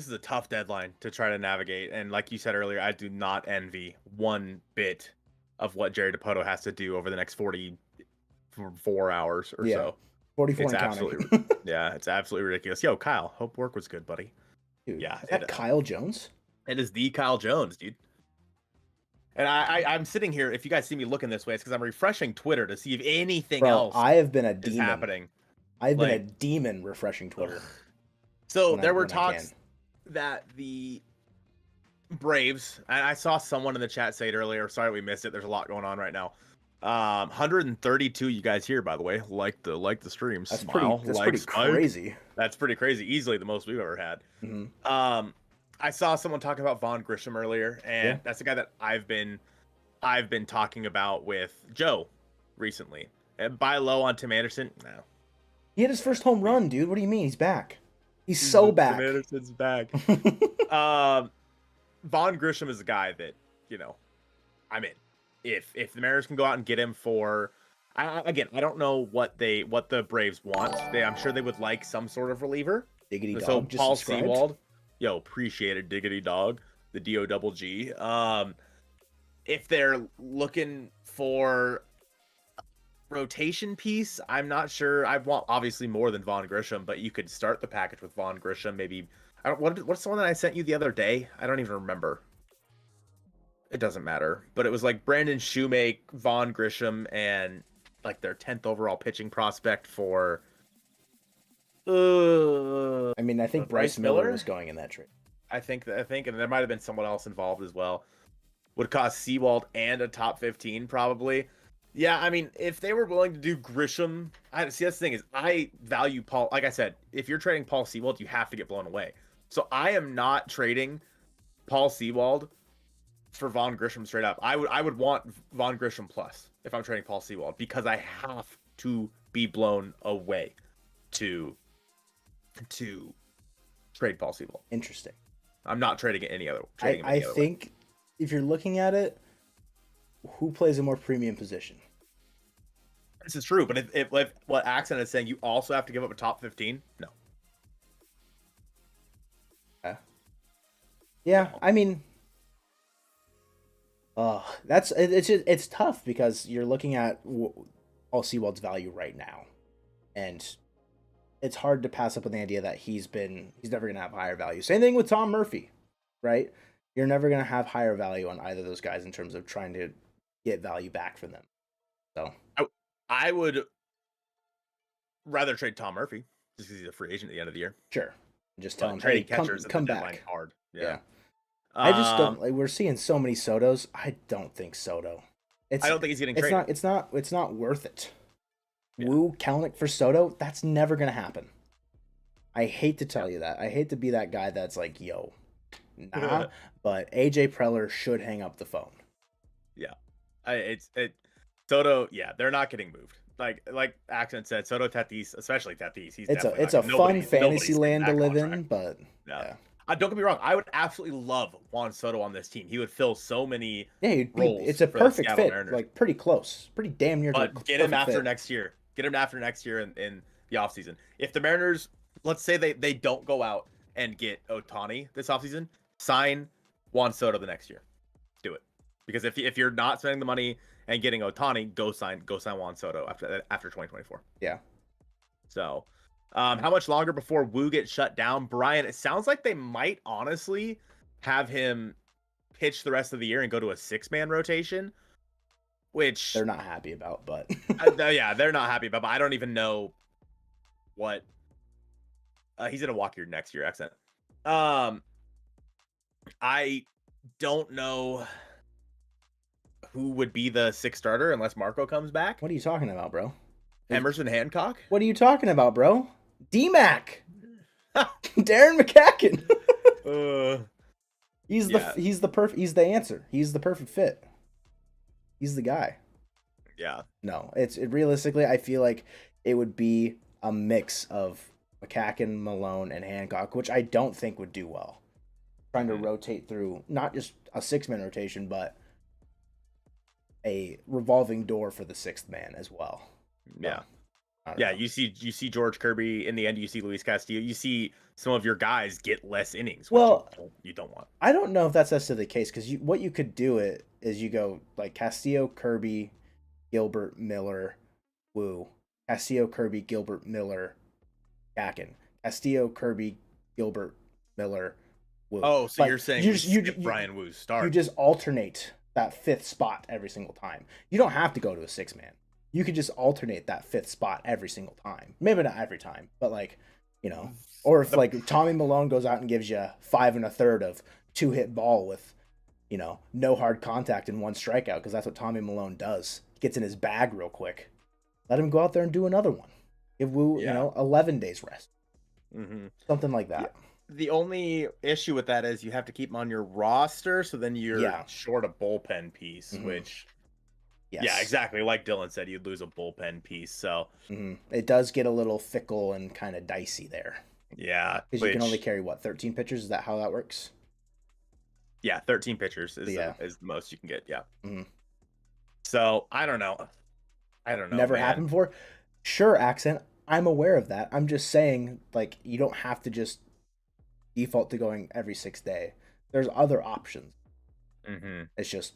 B: deadline to try to navigate. And like you said earlier, I do not envy one bit of what Jerry Dipoto has to do over the next 44 hours or so.
A: 44
B: it's
A: and
B: absolutely,
A: counting.
B: it's absolutely ridiculous. Yo, Kyle, hope work was good, buddy.
A: Dude, is that Kyle Jones?
B: It is the Kyle Jones, dude. And I'm sitting here. If you guys see me looking this way, it's because I'm refreshing Twitter to see if anything else
A: I have been a demon.
B: is happening.
A: I've been a demon refreshing Twitter.
B: So there were talks that the Braves, and I saw someone in the chat say it earlier. Sorry we missed it. There's a lot going on right now. 132 you guys here, by the way. Like the stream.
A: That's
B: Smile.
A: pretty crazy.
B: That's pretty crazy. Easily the most we've ever had.
A: Mm-hmm.
B: I saw someone talk about Vaughn Grisham earlier, and that's the guy that I've been talking about with Joe recently. And buy low on Tim Anderson. No.
A: He had his first home run, dude. What do you mean? He's back. He's so back.
B: Tim Anderson's back. Vaughn Grisham is a guy that, I'm in. If the Mariners can go out and get him for, I don't know what the Braves want. I'm sure they would like some sort of reliever.
A: Diggity
B: so
A: dog.
B: Paul Sewald, appreciate it, Diggity Dog, the D-O-double-G. If they're looking for rotation piece, I'm not sure. I want obviously more than Vaughn Grisham, but you could start the package with Vaughn Grisham. Maybe what's the one that I sent you the other day? I don't even remember. It doesn't matter, but it was like Brandon Shoemake, Vaughn Grisham, and like their 10th overall pitching prospect for.
A: I mean, I think Bryce Miller was going in that trade.
B: I think, and there might have been someone else involved as well. Would cost Sewald and a top 15 probably. Yeah, I mean, if they were willing to do Grisham, that's the thing is I value Paul. Like I said, if you're trading Paul Sewald, you have to get blown away. So I am not trading Paul Sewald for Vaughn Grisham straight up. I would want Vaughn Grisham plus if I'm trading Paul Sewald because I have to be blown away to trade Paul Sewald.
A: Interesting.
B: I'm not trading it any other.
A: I think if you're looking at it, who plays a more premium position?
B: This is true, but if what Accent is saying, you also have to give up a top 15. No.
A: Yeah, I mean, it's tough because you're looking at Paul Sewald's value right now, and it's hard to pass up on the idea that he's never going to have higher value. Same thing with Tom Murphy, right? You're never going to have higher value on either of those guys in terms of trying to get value back from them. So
B: I would rather trade Tom Murphy just because he's a free agent at the end of the year.
A: Sure. Just tell him,
B: trading
A: hey,
B: catchers
A: come
B: at the
A: back.
B: deadline hard.
A: Yeah. I just don't like. We're seeing so many Sotos. I don't think Soto.
B: I don't think he's getting traded.
A: It's not worth it.
B: Yeah.
A: Woo Kelenic for Soto. That's never gonna happen. I hate to tell you that. I hate to be that guy that's like, yo, nah. But AJ Preller should hang up the phone.
B: Yeah, Soto. Yeah, they're not getting moved. Like Accent said, Soto, Tatis, especially Tatis.
A: It's a fun fantasy land to live in, but yeah.
B: Don't get me wrong. I would absolutely love Juan Soto on this team. He would fill so many roles.
A: It's a perfect fit. Mariners. Like pretty close, pretty damn near.
B: But get him after next year. Get him after next year in the offseason. If the Mariners, let's say they don't go out and get Ohtani this offseason, sign Juan Soto the next year. Do it. Because if you're not spending the money and getting Ohtani, go sign Juan Soto after 2024.
A: Yeah.
B: So, how much longer before Woo gets shut down? Brian, it sounds like they might honestly have him pitch the rest of the year and go to a 6-man rotation, which
A: they're not happy about, but
B: yeah, they're not happy about. But I don't even know what he's gonna walk here next year. Accent. I don't know who would be the 6th starter unless Marco comes back.
A: What are you talking about, bro?
B: Emerson Hancock?
A: What are you talking about, bro? D-Mac. Darren McCacken. He's the answer. He's the perfect fit. He's the guy.
B: Yeah.
A: No, realistically, I feel like it would be a mix of McCacken, Malone, and Hancock, which I don't think would do well. Trying to rotate through not just a 6-man rotation, but a revolving door for the 6th man as well.
B: Yeah. Yeah, you see George Kirby in the end. You see Luis Castillo. You see some of your guys get less innings.
A: Well,
B: you don't want.
A: I don't know if that's necessarily the case because what you could do is you go like Castillo, Kirby, Gilbert, Miller, Woo. Castillo, Kirby, Gilbert, Miller, Gacken. Castillo, Kirby, Gilbert, Miller, Woo.
B: Oh, so
A: like,
B: you're saying you Brian Woo's start?
A: You just alternate that 5th spot every single time. You don't have to go to a 6-man. You could just alternate that 5th spot every single time. Maybe not every time, but or if like Tommy Malone goes out and gives you 5 1/3 of 2-hit ball with, no hard contact and 1 strikeout, because that's what Tommy Malone does. He gets in his bag real quick. Let him go out there and do another one. Give Woo, 11 days rest.
B: Mm-hmm.
A: Something like that.
B: Yeah. The only issue with that is you have to keep him on your roster, so then you're short a bullpen piece, which... Yes. Yeah, exactly. Like Dylan said, you'd lose a bullpen piece. So
A: it does get a little fickle and kind of dicey there.
B: Yeah.
A: Because you can only carry, 13 pitchers? Is that how that works?
B: Yeah, 13 pitchers is the most you can get. Yeah.
A: Mm-hmm.
B: So I don't know.
A: Never happened before? Sure, Accent. I'm aware of that. I'm just saying, like, you don't have to just default to going every 6th day. There's other options.
B: Mm-hmm.
A: It's just...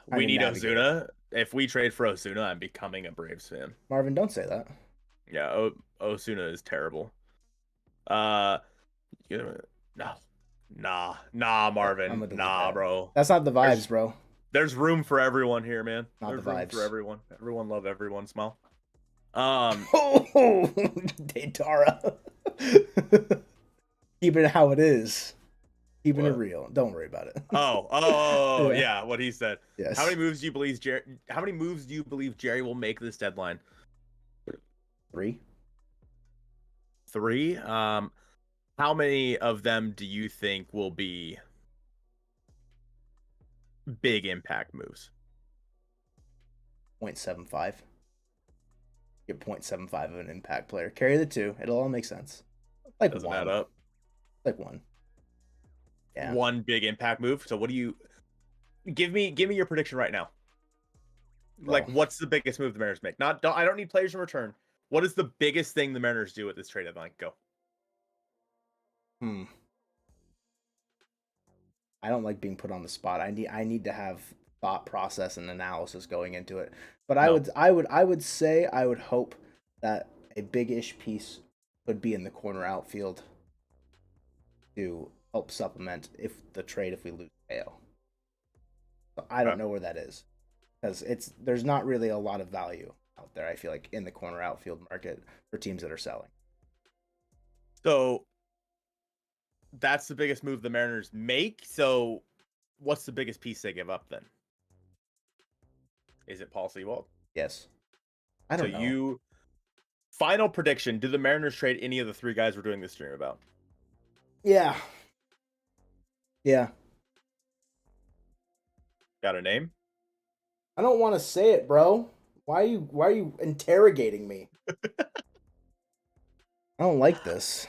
B: we need Ozuna. If we trade for Ozuna, I'm becoming a Braves fan.
A: Marvin, don't say that.
B: Yeah, Ozuna is terrible. Nah, Marvin. Nah, bro.
A: That's not the vibes, bro.
B: There's room for everyone here, man.
A: There's
B: the vibes. Room for everyone. Everyone love everyone. Smile.
A: Daytara. Keep it how it is. Keeping it real. Don't worry about it.
B: Yeah. What he said.
A: Yes.
B: How many moves do you believe Jerry will make this deadline?
A: 3.
B: 3. How many of them do you think will be big impact moves?
A: 0.75. Get 0.75 of an impact player. Carry the 2. It'll all make sense. Like
B: Doesn't
A: one.
B: add up.
A: Like one. Yeah.
B: One big impact move. So what do you give me your prediction right now? Like, what's the biggest move the Mariners make? I don't need players in return. What is the biggest thing the Mariners do at this trade deadline? Go.
A: I don't like being put on the spot. I need to have thought process and analysis going into it. But I would say I would hope that a big-ish piece could be in the corner outfield to help supplement if we lose Ao. So I don't know where that is, because there's not really a lot of value out there, I feel like, in the corner outfield market for teams that are selling.
B: So that's the biggest move the Mariners make. So what's the biggest piece they give up then? Is it Paul Sewald?
A: Yes. I don't know.
B: Final prediction, do the Mariners trade any of the three guys we're doing this stream about?
A: Yeah. Yeah.
B: Got a name?
A: I don't want to say it, bro. Why are you interrogating me? I don't like this.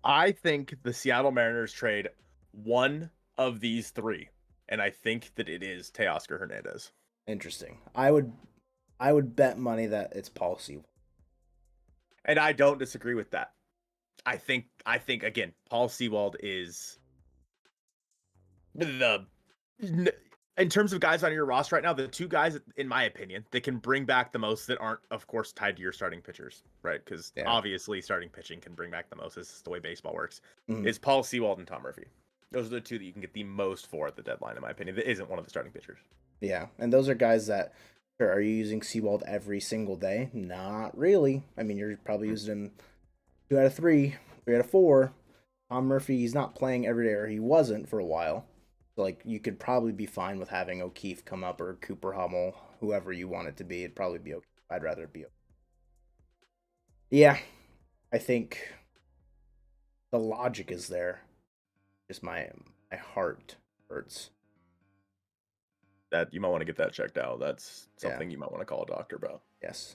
B: I think the Seattle Mariners trade one of these three, and I think that it is Teoscar Hernandez.
A: Interesting. I would bet money that it's Paul Sewald.
B: And I don't disagree with that. I think again, Paul Sewald is in terms of guys on your roster right now, the two guys, in my opinion, that can bring back the most that aren't, of course, tied to your starting pitchers, right? Because obviously starting pitching can bring back the most. This is the way baseball works. Is Paul Sewald and Tom Murphy. Those are the two that you can get the most for at the deadline, in my opinion. That isn't one of the starting pitchers.
A: Yeah, and those are guys that, sure, are you using Sewald every single day? Not really. I mean, you're probably using him 2 out of 3, 3 out of 4. Tom Murphy, he's not playing every day, or he wasn't for a while. So, like, you could probably be fine with having O'Keefe come up, or Cooper Hummel, whoever you want it to be. It'd probably be okay. I'd rather it be okay. Yeah, I think the logic is there. Just my heart hurts.
B: That you might want to get that checked out. That's something you might want to call a doctor about.
A: Yes.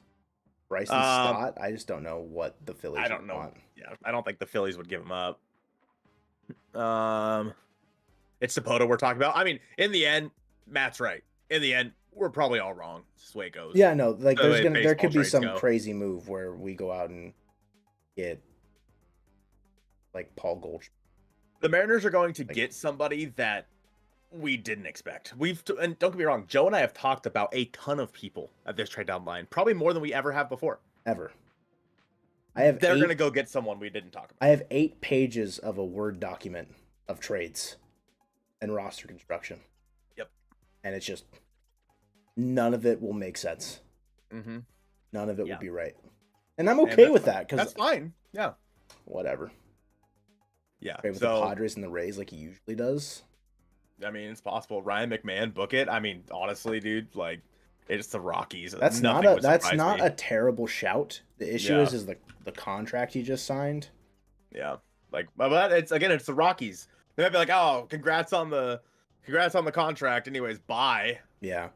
A: Bryson Stott, I just don't know what the Phillies
B: I don't know.
A: want.
B: Yeah, I don't think the Phillies would give him up. It's Dipoto we're talking about. I mean, in the end, Matt's right. In the end, we're probably all wrong. That's the way it goes.
A: Yeah, no, like there could be some crazy move where we go out and get like Paul Goldschmidt.
B: The Mariners are going to get somebody that we didn't expect. And don't get me wrong, Joe and I have talked about a ton of people at this trade deadline, probably more than we ever have before.
A: Ever.
B: They're going to go get someone we didn't talk about.
A: I have 8 pages of a Word document of trades and roster construction.
B: Yep.
A: And it's just none of it will make sense.
B: Mm-hmm.
A: None of it will be right. And I'm okay with that, because
B: that's fine. Yeah.
A: Whatever.
B: Yeah.
A: With the Padres and the Rays like he usually does.
B: I mean, it's possible. Ryan McMahon, book it. I mean, honestly, dude, like, it's the Rockies.
A: That's not a terrible shout. The issue is the contract he just signed.
B: Yeah, like, but it's the Rockies. They might be like, oh, congrats on the contract. Anyways, bye.
A: Yeah,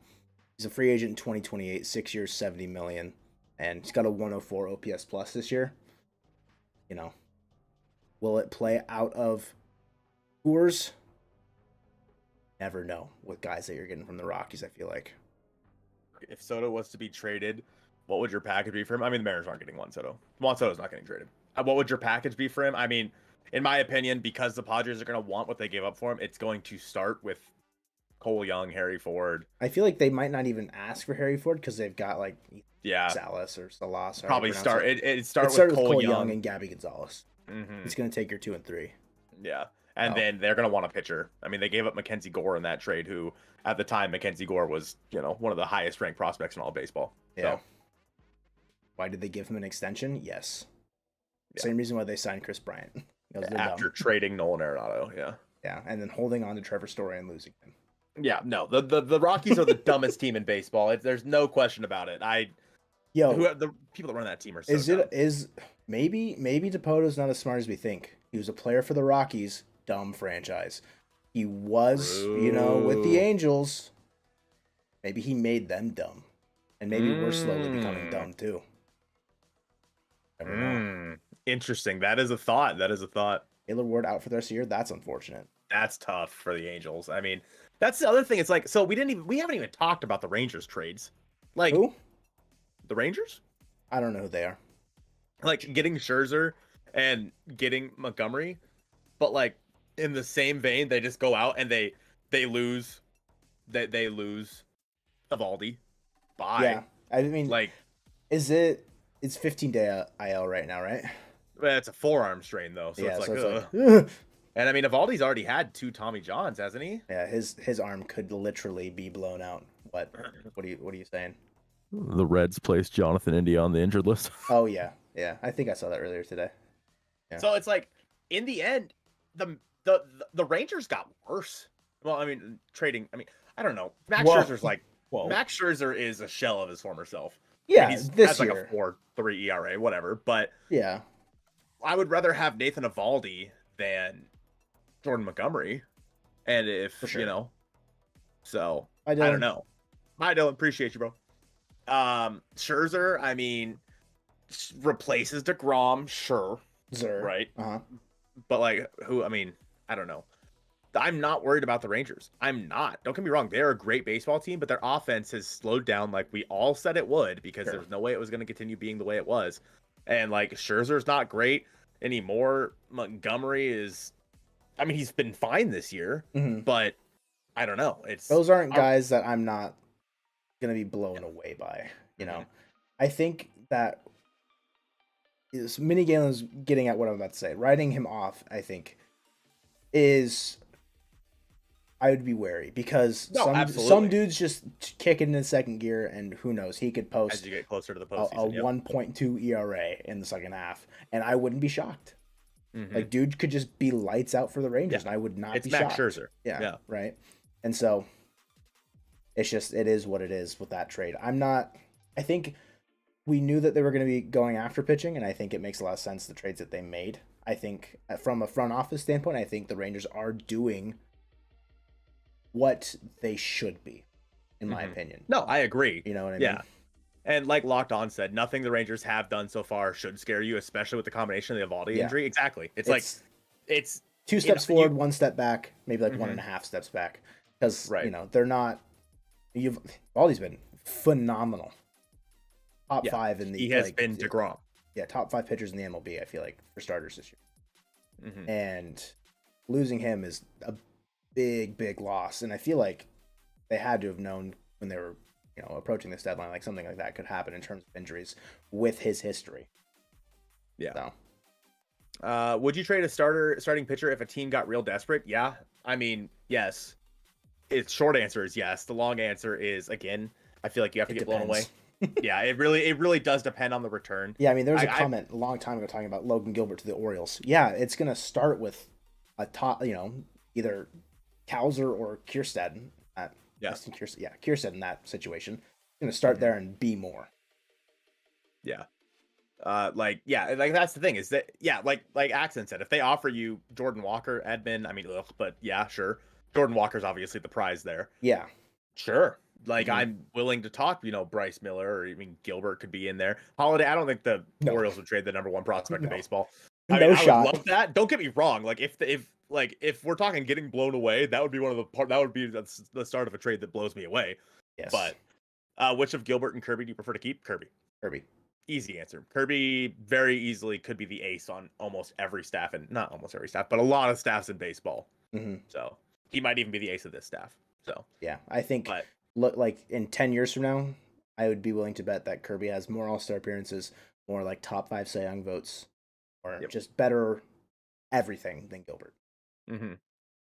A: he's a free agent in 2028, 6 years, $70 million, and he's got a 104 OPS plus this year. You know, will it play out of Coors? Never know with guys that you're getting from the Rockies, I feel like.
B: If Soto was to be traded, what would your package be for him? I mean, the Mariners aren't getting Juan Soto. Juan Soto's not getting traded. What would your package be for him? I mean, in my opinion, because the Padres are going to want what they gave up for him, it's going to start with Cole Young, Harry Ford.
A: I feel like they might not even ask for Harry Ford because they've got like Salas or Salas.
B: Probably start with Cole Young
A: and Gabby Gonzalez.
B: Mm-hmm.
A: He's going to take your 2 and 3.
B: Yeah. And then they're going to want a pitcher. I mean, they gave up Mackenzie Gore in that trade, who at the time, Mackenzie Gore was, one of the highest ranked prospects in all of baseball.
A: Yeah.
B: So.
A: Why did they give him an extension? Yes. Yeah. Same reason why they signed Chris Bryant.
B: After trading Nolan Arenado. Yeah.
A: Yeah. And then holding on to Trevor Story and losing him.
B: Yeah. No, the Rockies are the dumbest team in baseball. There's no question about it. The people that run that team are so dumb.
A: Maybe Dipoto's not as smart as we think. He was a player for the Rockies. Dumb franchise. He was, with the Angels. Maybe he made them dumb. And maybe we're slowly becoming dumb too. Never know.
B: Interesting. That is a thought. That is a thought.
A: Taylor Ward out for the rest of the year. That's unfortunate.
B: That's tough for the Angels. I mean, that's the other thing. It's like, so we haven't even talked about the Rangers trades. Like,
A: Who?
B: the Rangers?
A: I don't know who they are.
B: Like, getting Scherzer and getting Montgomery, but like in the same vein, they just go out and they lose they lose Evaldi. Bye.
A: Yeah. I mean,
B: Like,
A: it's 15-day IL right now, right?
B: it's a forearm strain though, so
A: Yeah,
B: it's
A: so
B: like,
A: it's
B: ugh.
A: like,
B: And I mean, Evaldi's already had 2 Tommy Johns, hasn't he?
A: yeah, his arm could literally be blown out. What are you saying?
C: The Reds placed Jonathan India on the injured list.
A: Oh yeah, yeah. I think I saw that earlier today. Yeah.
B: So it's like, in the end, the Rangers got worse. Well, I mean, trading. I mean, I don't know. Max Scherzer's like, Max Scherzer is a shell of his former self.
A: Yeah,
B: I mean,
A: this
B: has
A: year.
B: like a 4.3 ERA, whatever. But
A: yeah,
B: I would rather have Nathan Evaldi than Jordan Montgomery. And if
A: sure.
B: you know, so
A: I
B: I don't know. I don't appreciate you, bro. Scherzer, I mean, replaces DeGrom, sure. Right. But like, who? I mean, I don't know. I'm not worried about the Rangers. I'm not. Don't get me wrong. They're a great baseball team, but their offense has slowed down like we all said it would, because there was no way it was going to continue being the way it was. And like, Scherzer's not great anymore. Montgomery is, I mean, he's been fine this year, but I don't know.
A: Those aren't guys that I'm not going to be blown away by, you know. I think that Mini Galen's getting at what I'm about to say. Writing him off, I think, I would be wary, because some dudes just kick it in second gear, and who knows, he could post
B: as you get closer to the postseason,
A: a 1.2 ERA in the second half, and I wouldn't be shocked. Like, dude could just be lights out for the Rangers, and I would not be
B: Max
A: shocked.
B: Scherzer.
A: Yeah, right. And so it is what it is with that trade. I think we knew that they were going to be going after pitching, and I think it makes a lot of sense, the trades that they made. I think from a front office standpoint, I think the Rangers are doing what they should be, in my opinion.
B: No, I agree.
A: You know what I mean?
B: Yeah. And like Locked On said, nothing the Rangers have done so far should scare you, especially with the combination of the Evaldi injury. Exactly. It's like, it's
A: 2 steps forward, 1 step back, maybe like 1.5 steps back. Because, you know, they're not... Evaldi's been phenomenal. Top 5 in the...
B: He has been DeGrom.
A: Yeah, top 5 pitchers in the MLB, I feel like, for starters this year. And losing him is a big loss. And I feel like they had to have known when they were, you know, approaching this deadline, like something like that could happen in terms of injuries with his history.
B: Yeah. So. Would you trade a starting pitcher if a team got real desperate? Yeah. I mean, yes. Its short answer is yes. The long answer is, again, I feel like you have to get blown away. Yeah, it really does depend on the return.
A: Yeah, I mean, there was a comment a long time ago talking about Logan Gilbert to the Orioles. Yeah, it's going to start with a top, you know, either Kowser or Kierstead. Kierstead in that situation. It's going to start there and be more.
B: Yeah. Like that's the thing, is that, like Axon said, if they offer you Jordan Walker, Edman, I mean, but yeah, sure. Jordan Walker's obviously the prize there.
A: Yeah.
B: Sure. Like, I'm willing to talk, you know, Bryce Miller, or even Gilbert could be in there. Holiday, I don't think the Orioles would trade the number 1 prospect in baseball. I mean, I would love that. Don't get me wrong. Like, if we're talking getting blown away, that would be the start of a trade that blows me away.
A: Yes.
B: But which of Gilbert and Kirby do you prefer to keep? Kirby. Easy answer. Kirby very easily could be the ace on almost every staff, and not almost every staff, but a lot of staffs in baseball. So he might even be the ace of this staff. So
A: yeah, I think. Look, like in 10 years from now, I would be willing to bet that Kirby has more All-Star appearances, more like top 5 Cy Young votes, or just better everything than Gilbert.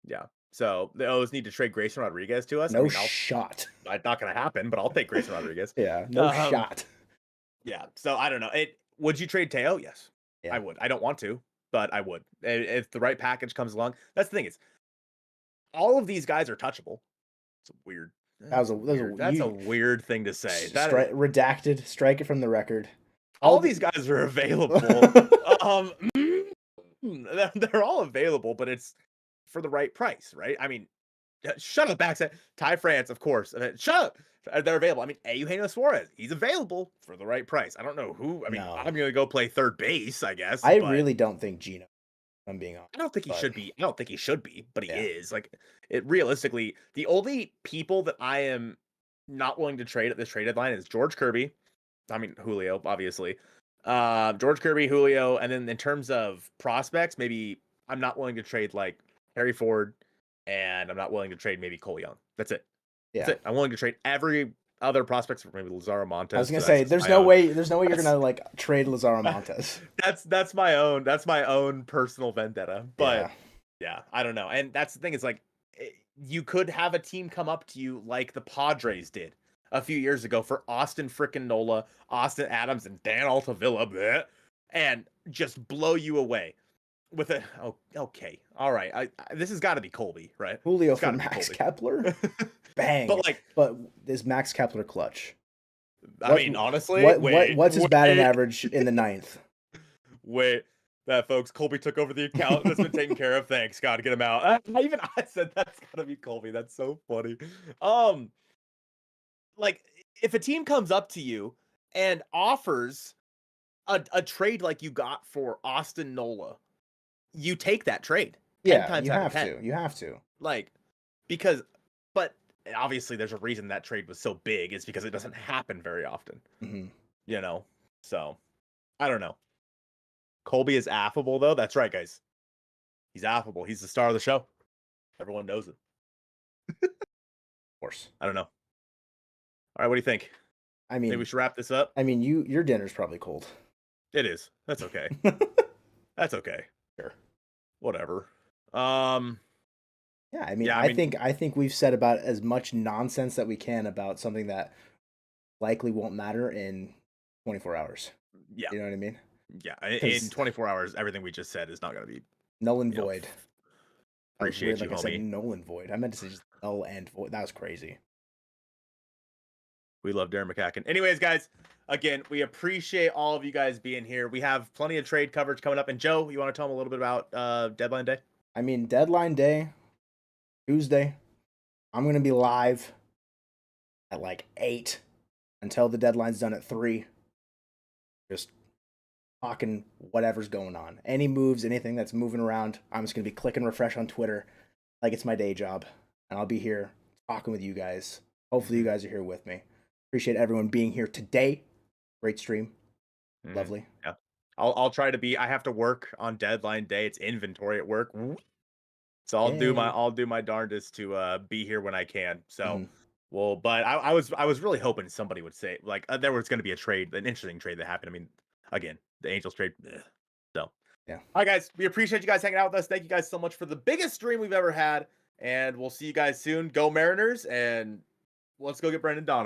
B: Yeah. So the O's need to trade Grayson Rodriguez to us.
A: Shot.
B: It's not going to happen, but I'll take Grayson Rodriguez.
A: Yeah, shot.
B: Yeah. So I don't know. Would you trade Teo? Yes, I would. I don't want to, but I would if the right package comes along. That's the thing, is all of these guys are touchable. It's weird. That's a weird thing to say.
A: Redacted. Strike it from the record.
B: All these guys are available. They're all available, but it's for the right price, right? I mean, Shut up, backside. Ty France, of course. Shut up. They're available. I mean, Eugenio Suarez, he's available for the right price. I don't know who. I mean,
A: No.
B: I'm gonna go play third base, I guess.
A: I
B: but
A: really don't think Gino, if I'm being honest.
B: I don't think he should be. I don't think he should be, but he
A: Yeah.
B: is. Like, it realistically, the only people that I am not willing to trade at this trade deadline is George Kirby. I mean, Julio, obviously. George Kirby, Julio, and then in terms of prospects, maybe I'm not willing to trade like Harry Ford, and I'm not willing to trade maybe Cole Young. That's it.
A: Yeah.
B: That's it. I'm willing to trade every other prospects for maybe Lazaro Montes.
A: I was gonna
B: so
A: say,
B: that's
A: there's
B: my
A: no
B: own-
A: way you're gonna like trade Lazaro Montes.
B: That's my own personal vendetta. But
A: Yeah.
B: yeah, I don't know. And that's the thing, is like, you could have a team come up to you like the Padres did a few years ago for Austin frickin' Nola, Austin Adams, and Dan Altavilla, bleh, and just blow you away with a okay, all right. This has got to be Colby, right?
A: Julio
B: It's
A: for
B: gotta be
A: Max
B: Colby.
A: Kepler. Bang.
B: But
A: is Max Kepler clutch?
B: I mean, honestly,
A: what's his batting average in the ninth?
B: Wait, that folks, Colby took over the account that's been taken care of. Thanks, God, get him out. I said that's gotta be Colby. That's so funny. Like, if a team comes up to you and offers a trade like you got for Austin Nola, you take that trade. 10
A: Yeah,
B: times
A: you
B: out of
A: have
B: 10.
A: to. You have to.
B: Like, but obviously there's a reason that trade was so big. It's because it doesn't happen very often.
A: Mm-hmm.
B: You know? So, I don't know. Colby is affable, though. That's right, guys. He's affable. He's the star of the show. Everyone knows it.
A: Of course.
B: I don't know. All right, what do you think?
A: I mean,
B: Maybe we should wrap this up.
A: I mean, your dinner's probably cold.
B: It is. That's okay. That's okay.
A: Sure.
B: Whatever.
A: Yeah, I mean,
B: Yeah,
A: I think we've said about as much nonsense that we can about something that likely won't matter in 24 hours.
B: Yeah.
A: You know what I mean?
B: Yeah. In 24 hours, everything we just said is not going to be
A: null and void.
B: Appreciate you,
A: like
B: homie.
A: I said null and void. I meant to say just null and void. That was crazy.
B: We love Darren McCacken. Anyways, guys, again, we appreciate all of you guys being here. We have plenty of trade coverage coming up. And Joe, you want to tell them a little bit about Deadline Day?
A: I mean, Deadline Day, Tuesday, I'm going to be live at like 8 until the deadline's done at 3. Just talking whatever's going on. Any moves, anything that's moving around, I'm just going to be clicking refresh on Twitter like it's my day job. And I'll be here talking with you guys. Hopefully you guys are here with me. Appreciate everyone being here today. Great stream. Lovely.
B: Yeah. I'll try to be. I have to work on Deadline Day. It's inventory at work. So I'll do my darndest to be here when I can. So well, but I was really hoping somebody would say, like, there was going to be an interesting trade that happened. I mean, again, the Angels trade. So
A: yeah.
B: All right, guys, we appreciate you guys hanging out with us. Thank you guys so much for the biggest stream we've ever had, and we'll see you guys soon. Go Mariners, and let's go get Brendan Donovan.